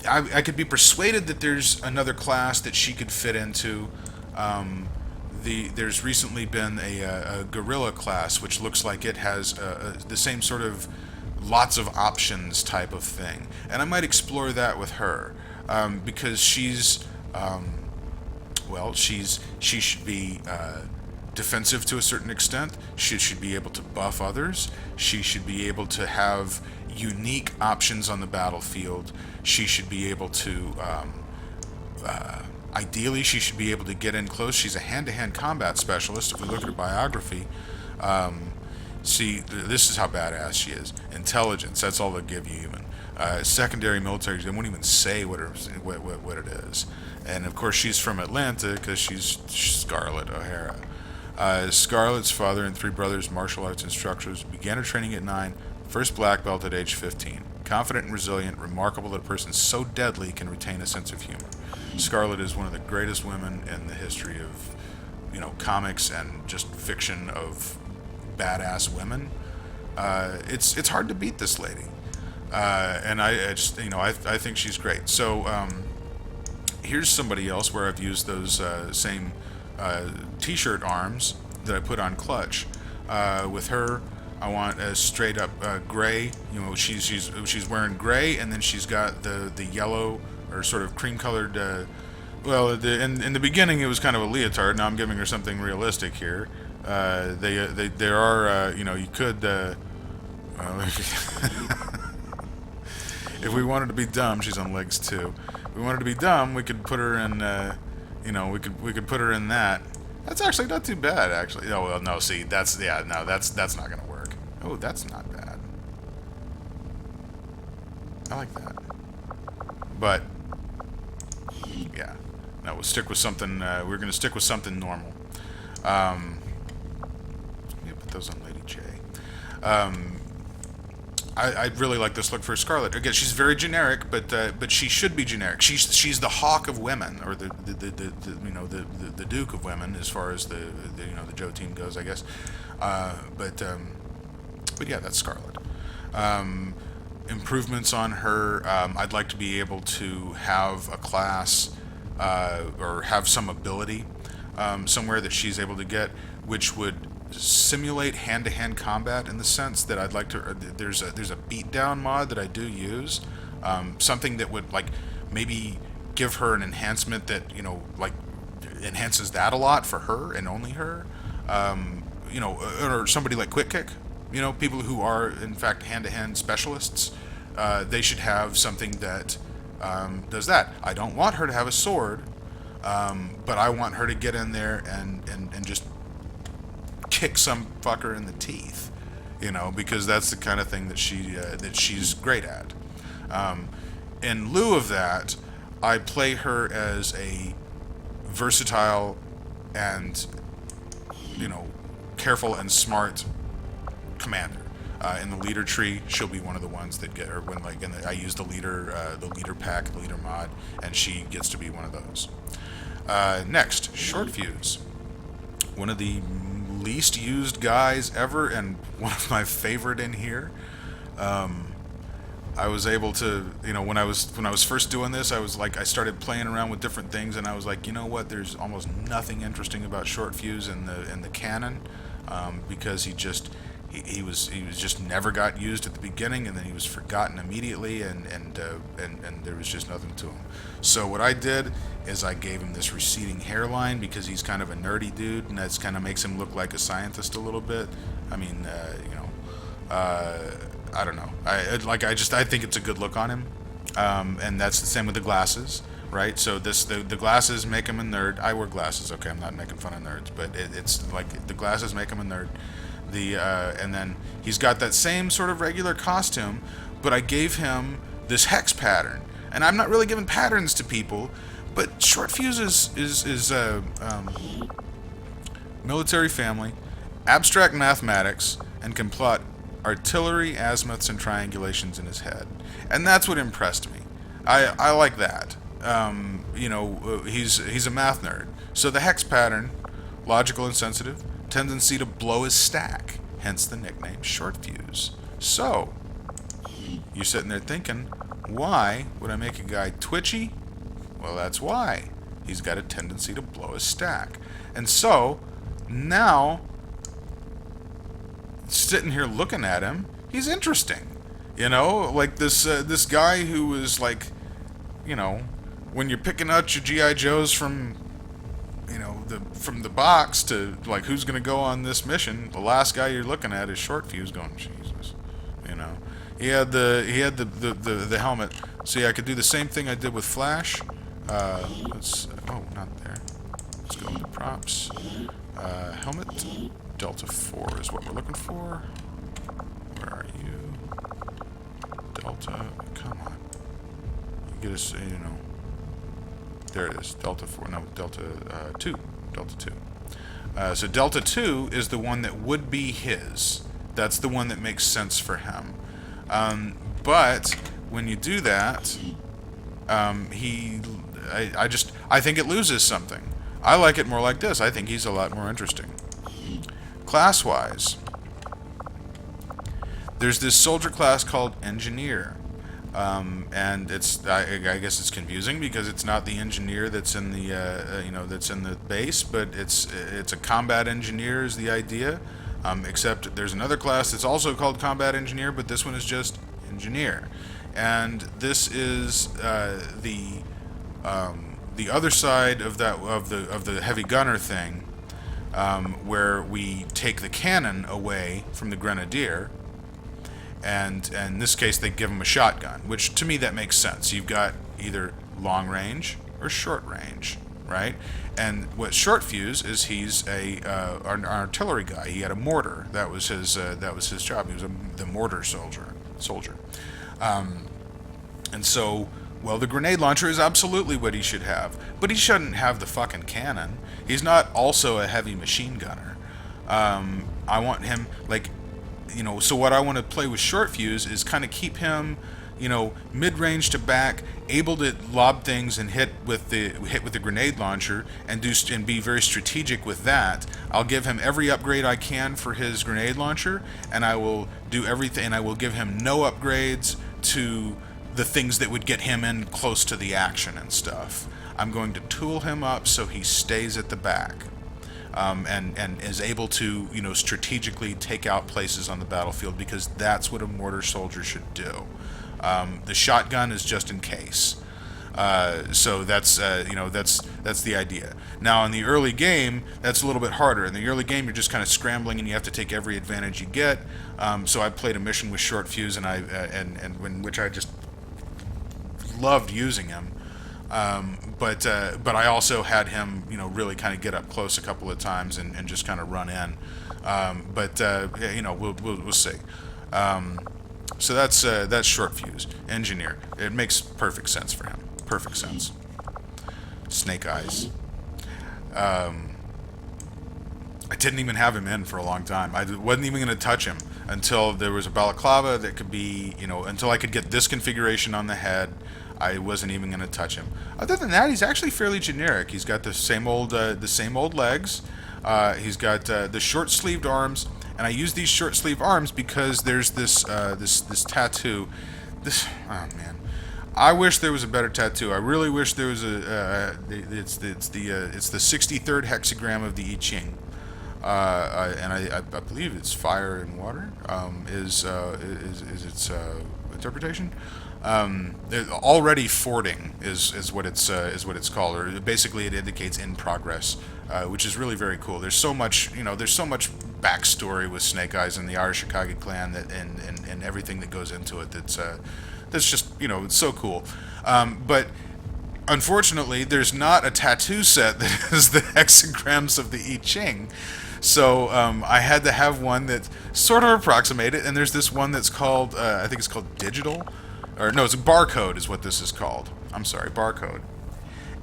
I could be persuaded that there's another class that she could fit into. There's recently been a gorilla class which looks like it has the same sort of lots of options type of thing, and I might explore that with her, because she should be defensive to a certain extent. She should be able to buff others. She should be able to have unique options on the battlefield. She should be able to ideally she should be able to get in close. She's a hand-to-hand combat specialist if we look at her biography. See, this is how badass she is. Intelligence, that's all they'll give you even. Secondary military, they won't even say what it is. And of course she's from Atlanta because she's Scarlett O'Hara. Scarlett's father and 3 brothers, martial arts instructors, began her training at 9, first black belt at age 15. Confident and resilient, remarkable that a person so deadly can retain a sense of humor. Scarlett is one of the greatest women in the history of, comics and just fiction of badass women. It's hard to beat this lady, and I just I think she's great. So here's somebody else where I've used those same t-shirt arms that I put on Clutch. With her, I want a straight up gray. She's wearing gray, and then she's got the yellow or sort of cream colored. In the beginning it was kind of a leotard. Now I'm giving her something realistic here. There are you could if we wanted to be dumb, she's on legs too. If we wanted to be dumb, we could put her in we could put her in that. That's actually not too bad, actually. Oh well, no. See, that's not gonna work. Oh, that's not bad. I like that. But yeah, no, we'll stick with something. We're gonna stick with something normal. Let me put those on Lady J. I really like this look for Scarlett. Again, she's very generic, but she should be generic. She's the hawk of women, or the Duke of women, as far as the Joe team goes, I guess. But yeah, that's Scarlett. Improvements on her. I'd like to be able to have a class or have some ability somewhere that she's able to get, which would simulate hand-to-hand combat in the sense that I'd like to. There's a beatdown mod that I do use, something that would maybe give her an enhancement that enhances that a lot for her and only her, or somebody like Quick Kick, people who are in fact hand-to-hand specialists. They should have something that does that. I don't want her to have a sword, but I want her to get in there and just kick some fucker in the teeth, because that's the kind of thing that she's great at. In lieu of that, I play her as a versatile and careful and smart commander. In the leader tree, she'll be one of the ones that get her when I use the leader pack, the leader mod, and she gets to be one of those. Next, Short-Fuze, one of the least used guys ever, and one of my favorite in here. I was able to, when I was first doing this, I started playing around with different things, and I was like, what? There's almost nothing interesting about Short-Fuze in the canon, because he was just never got used at the beginning, and then he was forgotten immediately, and there was just nothing to him. So what I did is I gave him this receding hairline because he's kind of a nerdy dude, and that's kind of makes him look like a scientist a little bit. I mean, I don't know. I think it's a good look on him, and that's the same with the glasses, right? So the glasses make him a nerd. I wear glasses. Okay, I'm not making fun of nerds, but it's like the glasses make him a nerd. And then he's got that same sort of regular costume, but I gave him this hex pattern. And I'm not really giving patterns to people, but Short-Fuze is military family, abstract mathematics, and can plot artillery, azimuths, and triangulations in his head. And that's what impressed me. I like that. He's a math nerd. So the hex pattern, logical and sensitive, tendency to blow his stack, hence the nickname Short-Fuze. So, you're sitting there thinking, why would I make a guy twitchy? Well, that's why. He's got a tendency to blow his stack. And so, now, sitting here looking at him, he's interesting. Like this guy who was like, when you're picking out your G.I. Joes from the box to like who's gonna go on this mission, the last guy you're looking at is Short-Fuze going, Jesus. He had the helmet. See, I could do the same thing I did with Flash. Not there. Let's go into props. Helmet. Delta 4 is what we're looking for. Where are you? Delta, come on. You get us, There it is. Delta 4. No, Delta 2. Delta 2. So Delta 2 is the one that would be his. That's the one that makes sense for him. But when you do that, I think it loses something. I like it more like this. I think he's a lot more interesting. Class-wise, there's this soldier class called Engineer. And I guess it's confusing because it's not the engineer that's in the that's in the base, but it's a combat engineer is the idea. Except there's another class that's also called combat engineer, but this one is just engineer. And this is the other side of the heavy gunner thing, where we take the cannon away from the grenadier. And in this case, they give him a shotgun, which to me that makes sense. You've got either long range or short range, right? And what Short-Fuze is, he's an artillery guy. He had a mortar. That was his job. He was the mortar soldier. And so, well, the grenade launcher is absolutely what he should have, but he shouldn't have the fucking cannon. He's not also a heavy machine gunner. I want him so what I want to play with Short-Fuze is kind of keep him, mid-range to back, able to lob things and hit with the grenade launcher and be very strategic with that. I'll give him every upgrade I can for his grenade launcher, and I will do everything. And I will give him no upgrades to the things that would get him in close to the action and stuff. I'm going to tool him up so he stays at the back. And is able to, strategically take out places on the battlefield, because that's what a mortar soldier should do. The shotgun is just in case. So that's the idea. Now in the early game, that's a little bit harder. In the early game, you're just kind of scrambling, and you have to take every advantage you get. So I played a mission with Short-Fuze, and which I just loved using him. But I also had him, really kind of get up close a couple of times and just kind of run in. We'll see. So that's Short-Fuze. Engineer. It makes perfect sense for him. Perfect sense. Snake Eyes. I didn't even have him in for a long time. I wasn't even going to touch him until there was a balaclava that could be, until I could get this configuration on the head. I wasn't even going to touch him. Other than that, he's actually fairly generic. He's got the same old legs. He's got the short-sleeved arms, and I use these short-sleeved arms because there's this tattoo. Oh man, I wish there was a better tattoo. I really wish there was it's the 63rd hexagram of the I Ching. And I believe it's fire and water is its interpretation. Already fording is what it's called, or basically it indicates in progress, which is really very cool. There's so much backstory with Snake Eyes and the Arashikage clan and everything that goes into it. That's just it's so cool. But Unfortunately, there's not a tattoo set that is the hexagrams of the I Ching. So I had to have one that sort of approximated, and there's this one that's called, I think it's called digital, or no, it's a barcode is what this is called. I'm sorry, barcode.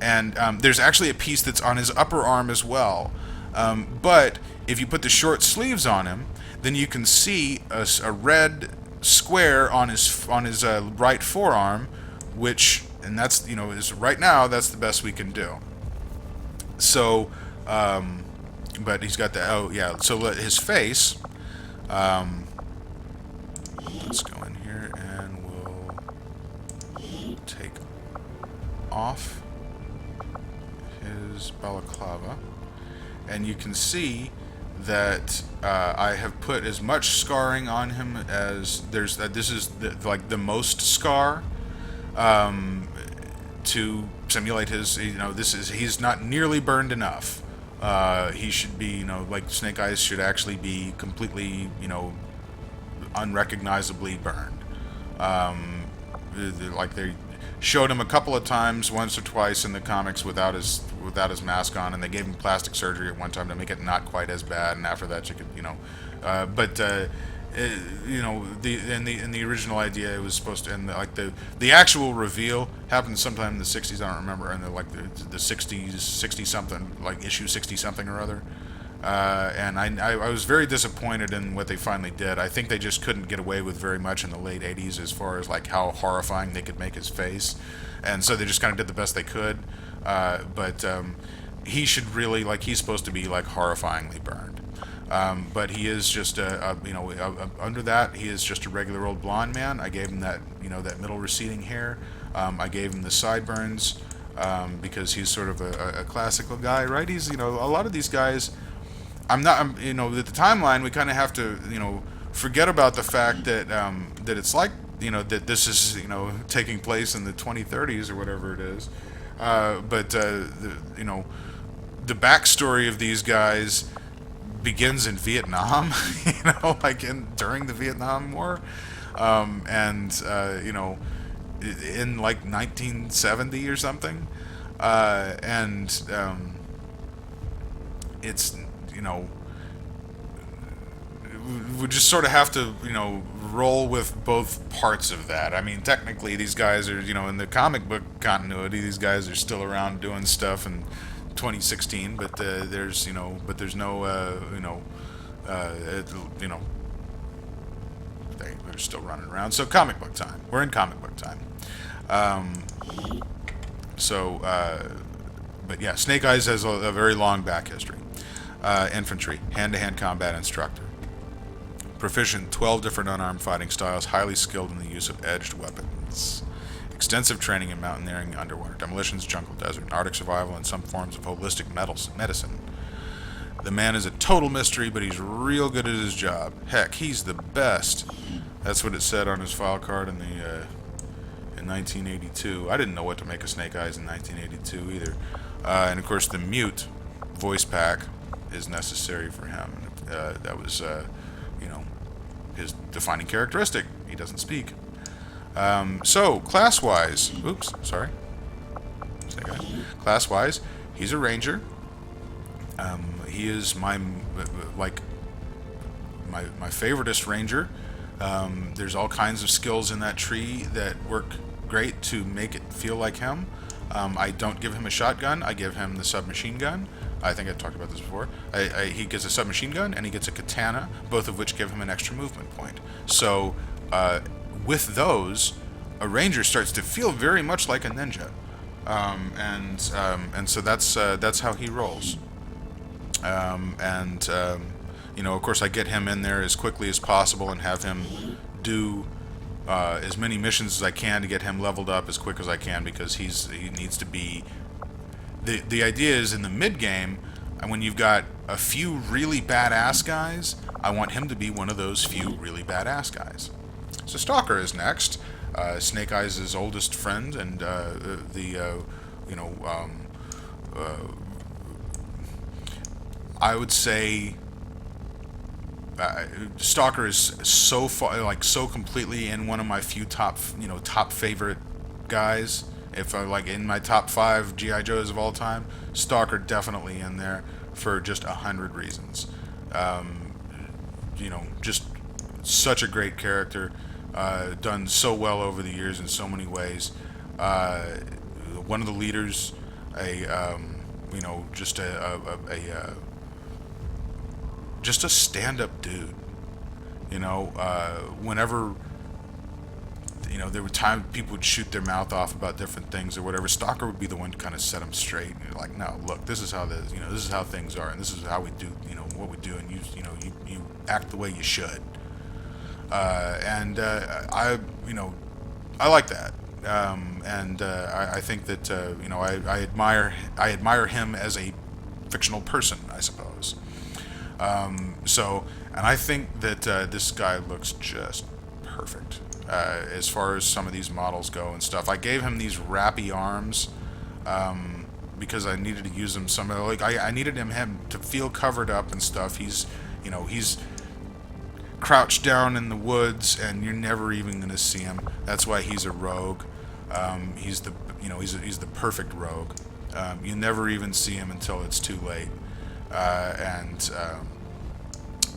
And there's actually a piece that's on his upper arm as well. But if you put the short sleeves on him, then you can see a red square on his right forearm, which, and that's, is right now that's the best we can do. So, but he's got the, oh yeah, so his face. Let's go in here and we'll take off his balaclava, and you can see that I have put as much scarring on him as there's. This is like the most scar to simulate his. He's not nearly burned enough. He should be, like Snake Eyes should actually be completely, unrecognizably burned. Like they showed him a couple of times, once or twice in the comics without his mask on, and they gave him plastic surgery at one time to make it not quite as bad. And after that, you could, the original idea, it was supposed to, and the actual reveal happened sometime in the '60s. I don't remember, and the '60s, 60 something, like issue 60 something or other. And I was very disappointed in what they finally did. I think they just couldn't get away with very much in the late '80s as far as like how horrifying they could make his face, and so they just kind of did the best they could. But he should really, like, he's supposed to be like horrifyingly burned. But he is just under that he is just a regular old blonde man. I gave him that that middle receding hair. I gave him the sideburns because he's sort of a classical guy, right? He's a lot of these guys. With the timeline, we kind of have to, forget about the fact that that it's like, that this is, taking place in the 2030s or whatever it is. But the backstory of these guys begins in Vietnam, during the Vietnam War, in like 1970 or something, and it's we just sort of have to roll with both parts of that. I mean, technically these guys are, in the comic book continuity, these guys are still around doing stuff in 2016, but there's no they're still running around. So comic book time. We're in comic book time. But yeah, Snake Eyes has a very long back history. Infantry, hand-to-hand combat instructor. Proficient 12 different unarmed fighting styles, highly skilled in the use of edged weapons. Extensive training in mountaineering, underwater demolitions, jungle, desert, and Arctic survival, and some forms of holistic medicine. The man is a total mystery, but he's real good at his job. Heck, he's the best. That's what it said on his file card in 1982. I didn't know what to make of Snake Eyes in 1982 either. And of course, the mute voice pack is necessary for him. That was, his defining characteristic. He doesn't speak. So, class-wise, class-wise, he's a ranger. He is my favoriteest ranger. There's all kinds of skills in that tree that work great to make it feel like him. I don't give him a shotgun. I give him the submachine gun. I think I talked about this before. He gets a submachine gun and he gets a katana, both of which give him an extra movement point. So with those, a ranger starts to feel very much like a ninja, and so that's how he rolls. Of course, I get him in there as quickly as possible and have him do as many missions as I can to get him leveled up as quick as I can, because he needs to be. The idea is in the mid game, and when you've got a few really badass guys, I want him to be one of those few really badass guys. So Stalker is next. Snake Eyes' oldest friend, and I would say Stalker is so far, so completely in one of my few top favorite guys. If I like in my top 5 GI Joes of all time, Stalker definitely in there for just 100 reasons. Just such a great character, done so well over the years in so many ways. One of the leaders, just just a stand-up dude. Whenever there were times people would shoot their mouth off about different things or whatever. Stalker would be the one to kind of set them straight. And you're like, no, look, this is how this is how things are, and this is how we do, what we do, and you act the way you should. I like that, I think that I admire him as a fictional person, I suppose. And I think that this guy looks just perfect. As far as some of these models go and stuff, I gave him these wrappy arms because I needed to use them somewhere. Like I needed him to feel covered up and stuff. He's crouched down in the woods, and you're never even going to see him. That's why he's a rogue. He's the perfect rogue. You never even see him until it's too late.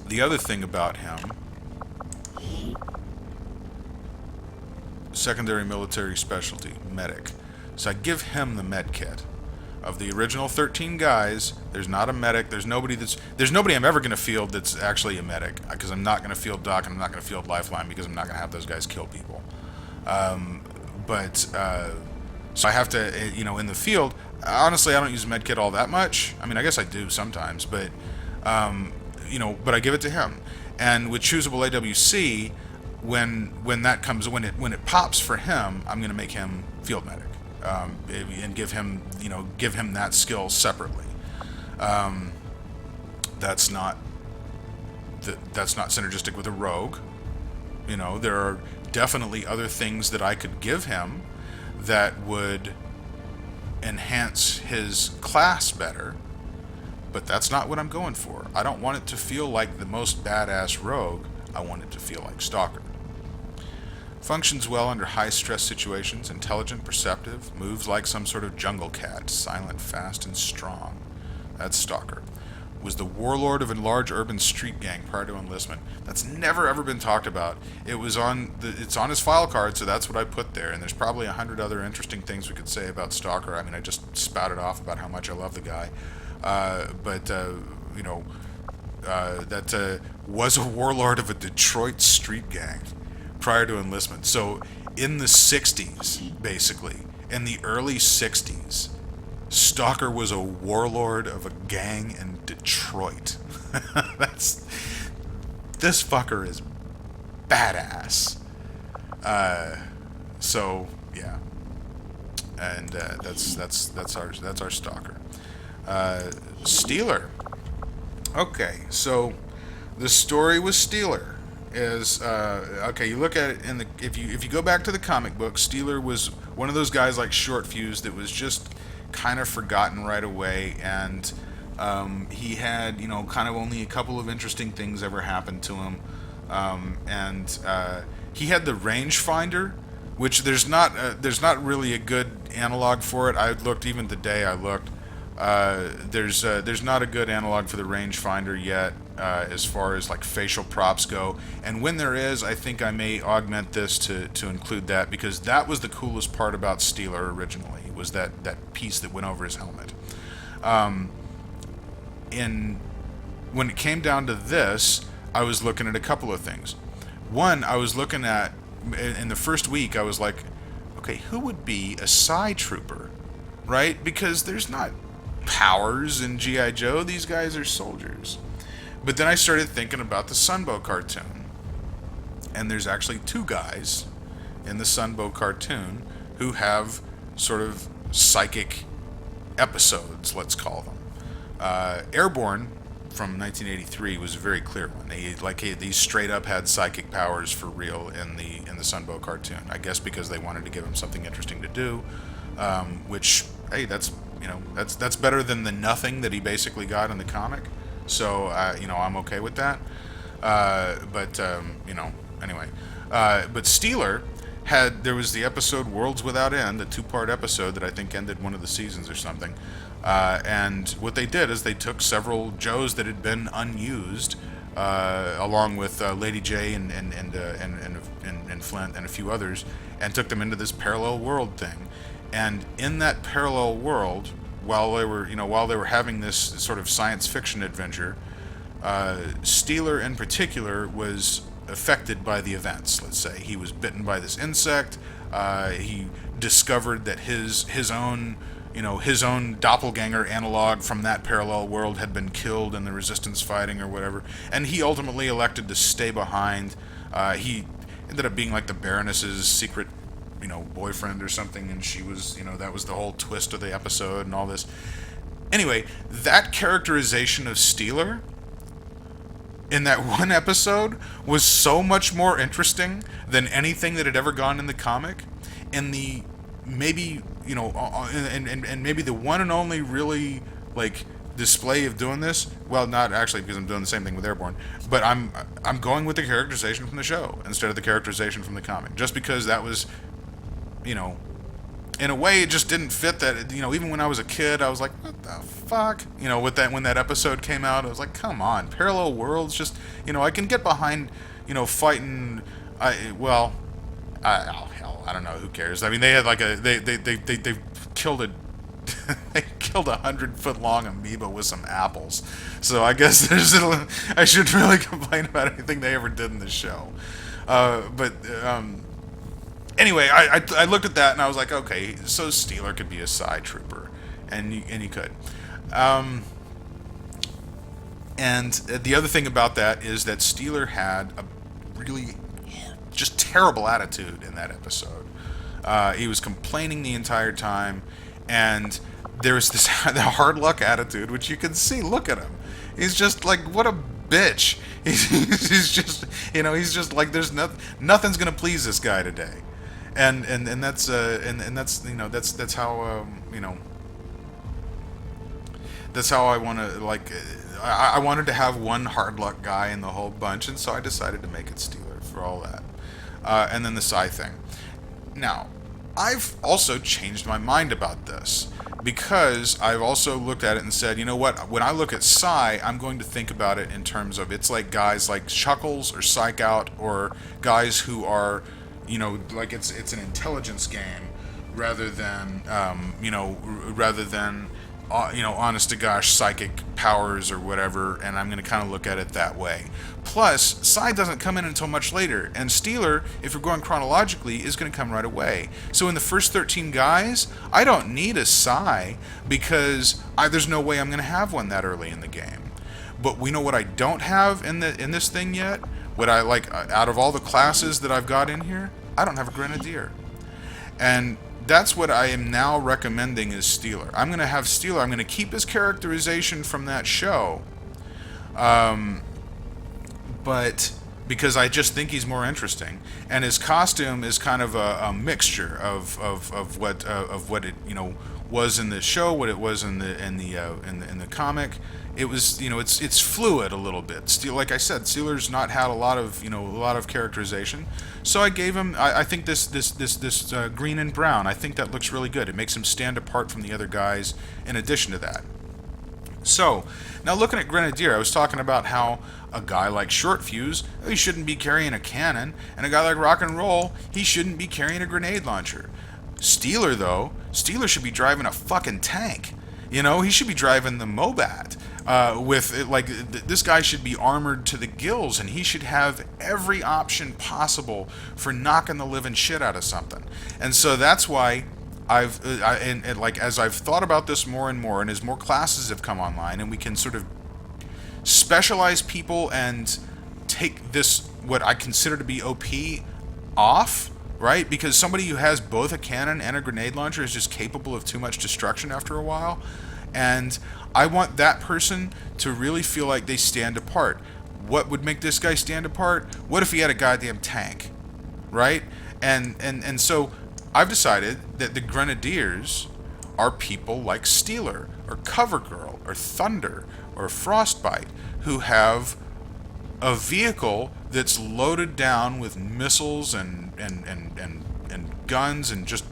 The other thing about him, secondary military specialty, medic. So I give him the med kit. Of the original 13 guys, there's not a medic. There's nobody I'm ever going to field that's actually a medic, because I'm not going to field Doc and I'm not going to field Lifeline, because I'm not going to have those guys kill people. So I have to, in the field, honestly, I don't use med kit all that much. I mean, I guess I do sometimes, but I give it to him. And with choosable AWC, when it pops for him, I'm going to make him field medic, and give him that skill separately. That's not synergistic with a rogue. There are definitely other things that I could give him that would enhance his class better, but that's not what I'm going for. I don't want it to feel like the most badass rogue. I want it to feel like Stalker. Functions well under high-stress situations, intelligent, perceptive, moves like some sort of jungle cat, silent, fast, and strong. That's Stalker. Was the warlord of a large urban street gang prior to enlistment. That's never ever been talked about. It's on his file card, so that's what I put there, and there's probably 100 other interesting things we could say about Stalker. I mean, I just spouted off about how much I love the guy. That was a warlord of a Detroit street gang prior to enlistment. So in the 60s, basically, in the early 60s, Stalker was a warlord of a gang in Detroit. This fucker is badass. So yeah, and that's our Stalker. Stealer. Okay, so the story with Stealer is okay. You look at it if you go back to the comic book, Stealer was one of those guys like Short-Fuze that was just kind of forgotten right away, and he had kind of only a couple of interesting things ever happened to him, and he had the rangefinder, which there's not really a good analog for it. I looked even the day I looked. There's not a good analog for the rangefinder yet, as far as like facial props go. And when there is, I think I may augment this to include that, because that was the coolest part about Stealer originally, was that piece that went over his helmet. When it came down to this, I was looking at a couple of things. One, I was looking at, in the first week, I was like, okay, who would be a Psy Trooper, right? Because there's not powers in G.I. Joe. These guys are soldiers. But then I started thinking about the Sunbow cartoon, and there's actually two guys in the Sunbow cartoon who have sort of psychic episodes, let's call them. Airborne from 1983 was a very clear one. He straight up had psychic powers for real in the Sunbow cartoon. I guess because they wanted to give him something interesting to do, which, hey, that's better than the nothing that he basically got in the comic. So I'm okay with that. Anyway, but Stealer there was the episode Worlds Without End, a two-part episode that I think ended one of the seasons or something. And what they did is they took several Joes that had been unused, along with Lady J and Flint and a few others, and took them into this parallel world thing. And in that parallel world, while they were having this sort of science fiction adventure, Steeler in particular was affected by the events. Let's say he was bitten by this insect. He discovered that his own doppelganger analog from that parallel world had been killed in the resistance fighting or whatever, and he ultimately elected to stay behind. He ended up being like the Baroness's secret, boyfriend or something, and she was, that was the whole twist of the episode and all this. Anyway, that characterization of Steeler in that one episode was so much more interesting than anything that had ever gone in the comic. And the maybe and maybe the one and only really like display of doing this, well, not actually, because I'm doing the same thing with Airborne, but I'm going with the characterization from the show instead of the characterization from the comic, just because that was, in a way, it just didn't fit that. Even when I was a kid, I was like, what the fuck? With that, when that episode came out, I was like, come on, parallel worlds. Just, I can get behind, fighting. Hell, I don't know. Who cares? I mean, they had like they killed a they killed 100-foot-long amoeba with some apples. So I guess I shouldn't really complain about anything they ever did in the show. Anyway, I looked at that and I was like, okay, so Steeler could be a side trooper, and he could. And the other thing about that is that Steeler had a really just terrible attitude in that episode. He was complaining the entire time, and there's this the hard luck attitude, which you can see. Look at him. He's just like, what a bitch. He's just like, there's nothing's gonna please this guy today. And that's that's how that's how I want to, like, I wanted to have one hard luck guy in the whole bunch, and so I decided to make it Steeler for all that. And then the Psy thing. Now, I've also changed my mind about this, because I've also looked at it and said, you know what, when I look at Psy, I'm going to think about it in terms of, it's like guys like Chuckles or Psych Out, or guys who are, like it's an intelligence game rather than honest to gosh psychic powers or whatever, and I'm going to kind of look at it that way. Plus, Psy doesn't come in until much later, and Steeler, if we're going chronologically, is going to come right away. So in the first 13 guys, I don't need a Psy, because there's no way I'm going to have one that early in the game. But we know what I don't have in this thing yet? What I like, out of all the classes that I've got in here, I don't have a Grenadier. And that's what I am now recommending is Steeler. I'm going to have Steeler. I'm going to keep his characterization from that show, but because I just think he's more interesting, and his costume is kind of a mixture of what it was in the show, what it was in the comic. It was, it's fluid a little bit. Like I said, Steeler's not had a lot of characterization, so I gave him. I think this green and brown. I think that looks really good. It makes him stand apart from the other guys. In addition to that, so now looking at Grenadier, I was talking about how a guy like Short-Fuze, he shouldn't be carrying a cannon, and a guy like Rock and Roll, he shouldn't be carrying a grenade launcher. Steeler, though, Steeler should be driving a fucking tank. He should be driving the Mobat. This guy should be armored to the gills, and he should have every option possible for knocking the living shit out of something. And so that's why as I've thought about this more and more, and as more classes have come online, and we can sort of specialize people and take this, what I consider to be OP, off, right? Because somebody who has both a cannon and a grenade launcher is just capable of too much destruction after a while. And I want that person to really feel like they stand apart. What would make this guy stand apart? What if he had a goddamn tank, right? And so I've decided that the Grenadiers are people like Steeler, or Covergirl, or Thunder, or Frostbite, who have a vehicle that's loaded down with missiles and and guns and just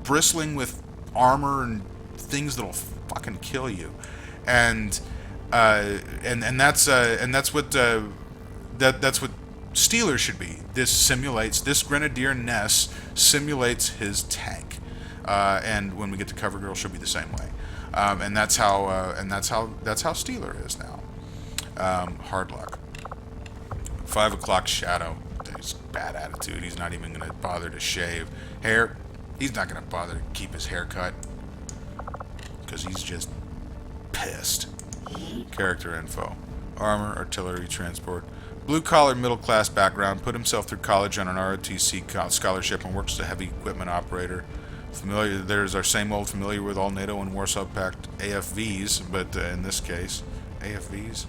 bristling with armor and things that'll fucking kill you, and that's what Stealer should be. This Grenadier Ness simulates his tank, and when we get to CoverGirl, she'll be the same way, and that's how Stealer is now. Hard luck. 5 o'clock Shadow. He's bad attitude. He's not even gonna bother to shave. Hair. He's not gonna bother to keep his hair cut because he's just pissed. Character info. Armor, artillery, transport. Blue-collar, middle-class background. Put himself through college on an ROTC scholarship and works as a heavy equipment operator. There's our same old familiar with all NATO and Warsaw Pact AFVs, but in this case, AFVs?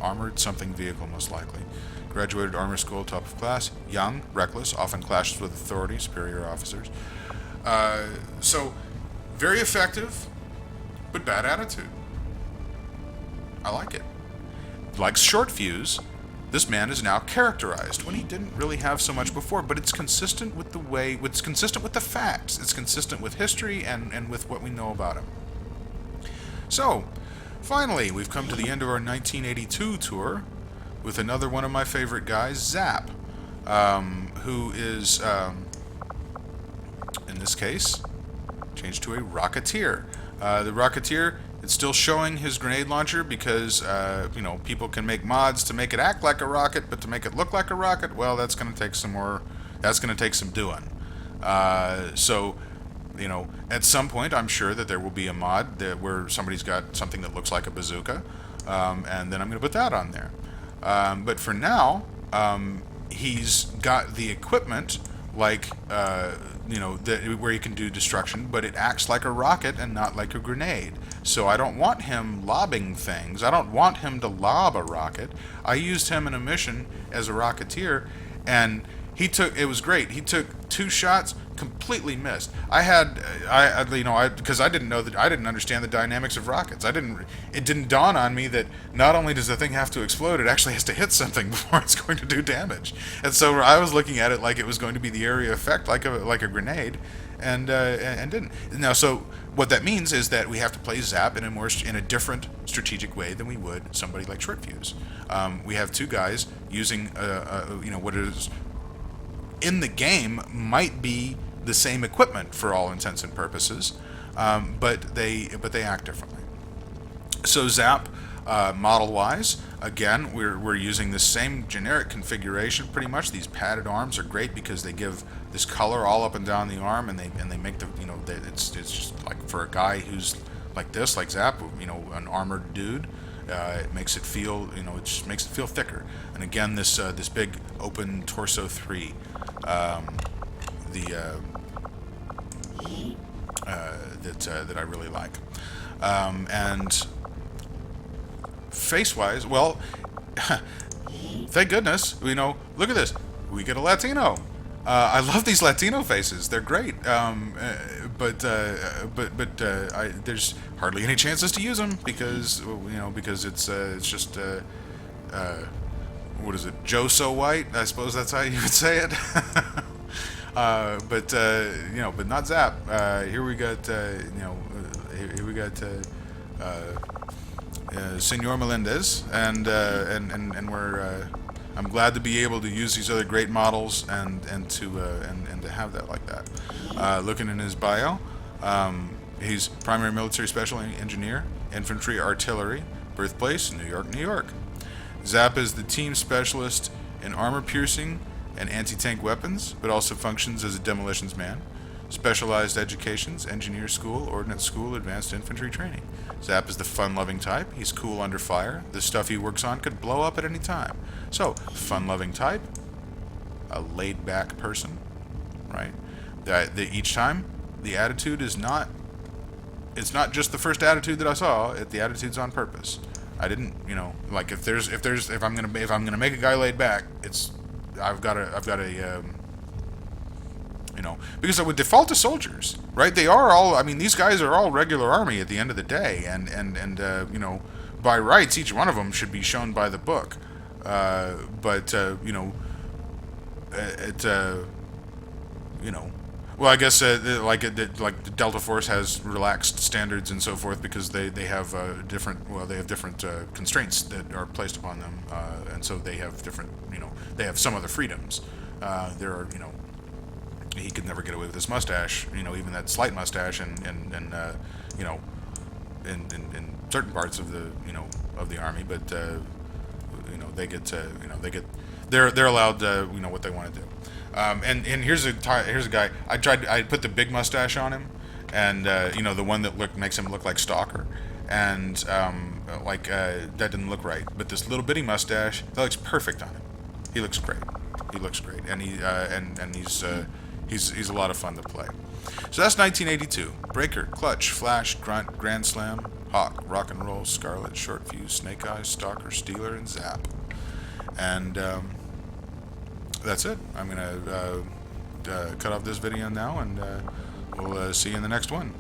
Armored something vehicle, most likely. Graduated armor school, top of class. Young, reckless, often clashes with authority, superior officers. So, very effective, but bad attitude. I like it. Like Short-Fuze, this man is now characterized when he didn't really have so much before, but it's consistent with it's consistent with the facts. It's consistent with history and with what we know about him. So, finally, we've come to the end of our 1982 tour with another one of my favorite guys, Zap, who is, in this case, changed to a Rocketeer. The Rocketeer, it's still showing his grenade launcher because, people can make mods to make it act like a rocket, but to make it look like a rocket, well, that's going to take some doing. So, at some point, I'm sure that there will be a mod where somebody's got something that looks like a bazooka, and then I'm going to put that on there. But for now, he's got the equipment like, where he can do destruction, but it acts like a rocket and not like a grenade. So I don't want him lobbing things. I don't want him to lob a rocket. I used him in a mission as a Rocketeer, and it was great. He took 2 shots, completely missed. Because I didn't understand the dynamics of rockets. It didn't dawn on me that not only does the thing have to explode, it actually has to hit something before it's going to do damage. And so I was looking at it like it was going to be the area effect, like a grenade, and didn't. Now, so what that means is that we have to play Zap in a different strategic way than we would somebody like Short-Fuze. We have 2 guys using what is in the game might be the same equipment for all intents and purposes, but they act differently. So Zap, model-wise, again, we're using the same generic configuration pretty much. These padded arms are great because they give this color all up and down the arm, and they make it's just like for a guy who's like this, like Zap, an armored dude. It makes it feel, it just makes it feel thicker. And again, this big open torso 3, that I really like. And face-wise, well, thank goodness, look at this. We get a Latino. I love these Latino faces. They're great. But there's hardly any chances to use them because it's just what is it? Joe so white? I suppose that's how you would say it. But not Zap. Here we got Senor Melendez, and we're I'm glad to be able to use these other great models and to have that like that. Looking in his bio, he's primary military special engineer, infantry artillery, birthplace New York, New York. Zap is the team specialist in armor piercing and anti-tank weapons, but also functions as a demolitions man. Specialized educations, engineer school, ordnance school, advanced infantry training. Zap is the fun-loving type. He's cool under fire. The stuff he works on could blow up at any time. So, fun-loving type, a laid-back person, right? Each time, the attitude is not. It's not just the first attitude that I saw. The attitude's on purpose. I didn't, like if I'm gonna make a guy laid back, I've got a because I would default to soldiers, right? They are all, these guys are all regular army at the end of the day, and by rights, each one of them should be shown by the book. But you know, it you know, well, I guess like the Delta Force has relaxed standards and so forth because they have different constraints that are placed upon them, and so they have different, you know, they have some other freedoms. There are, you know, he could never get away with his mustache, you know, even that slight mustache, and you know, in certain parts of the, you know, of the army, but you know, they get you know, they're allowed you know, what they want to do. And here's a guy. I put the big mustache on him, and you know, the one that makes him look like Stalker, and that didn't look right. But this little bitty mustache, that looks perfect on him. He looks great. He looks great, and he's a lot of fun to play. So that's 1982. Breaker, Clutch, Flash, Grunt, Grand Slam, Hawk, Rock and Roll, Scarlett, Short-Fuze, Snake Eyes, Stalker, Stealer, and Zap. And that's it. I'm gonna cut off this video now, and we'll see you in the next one.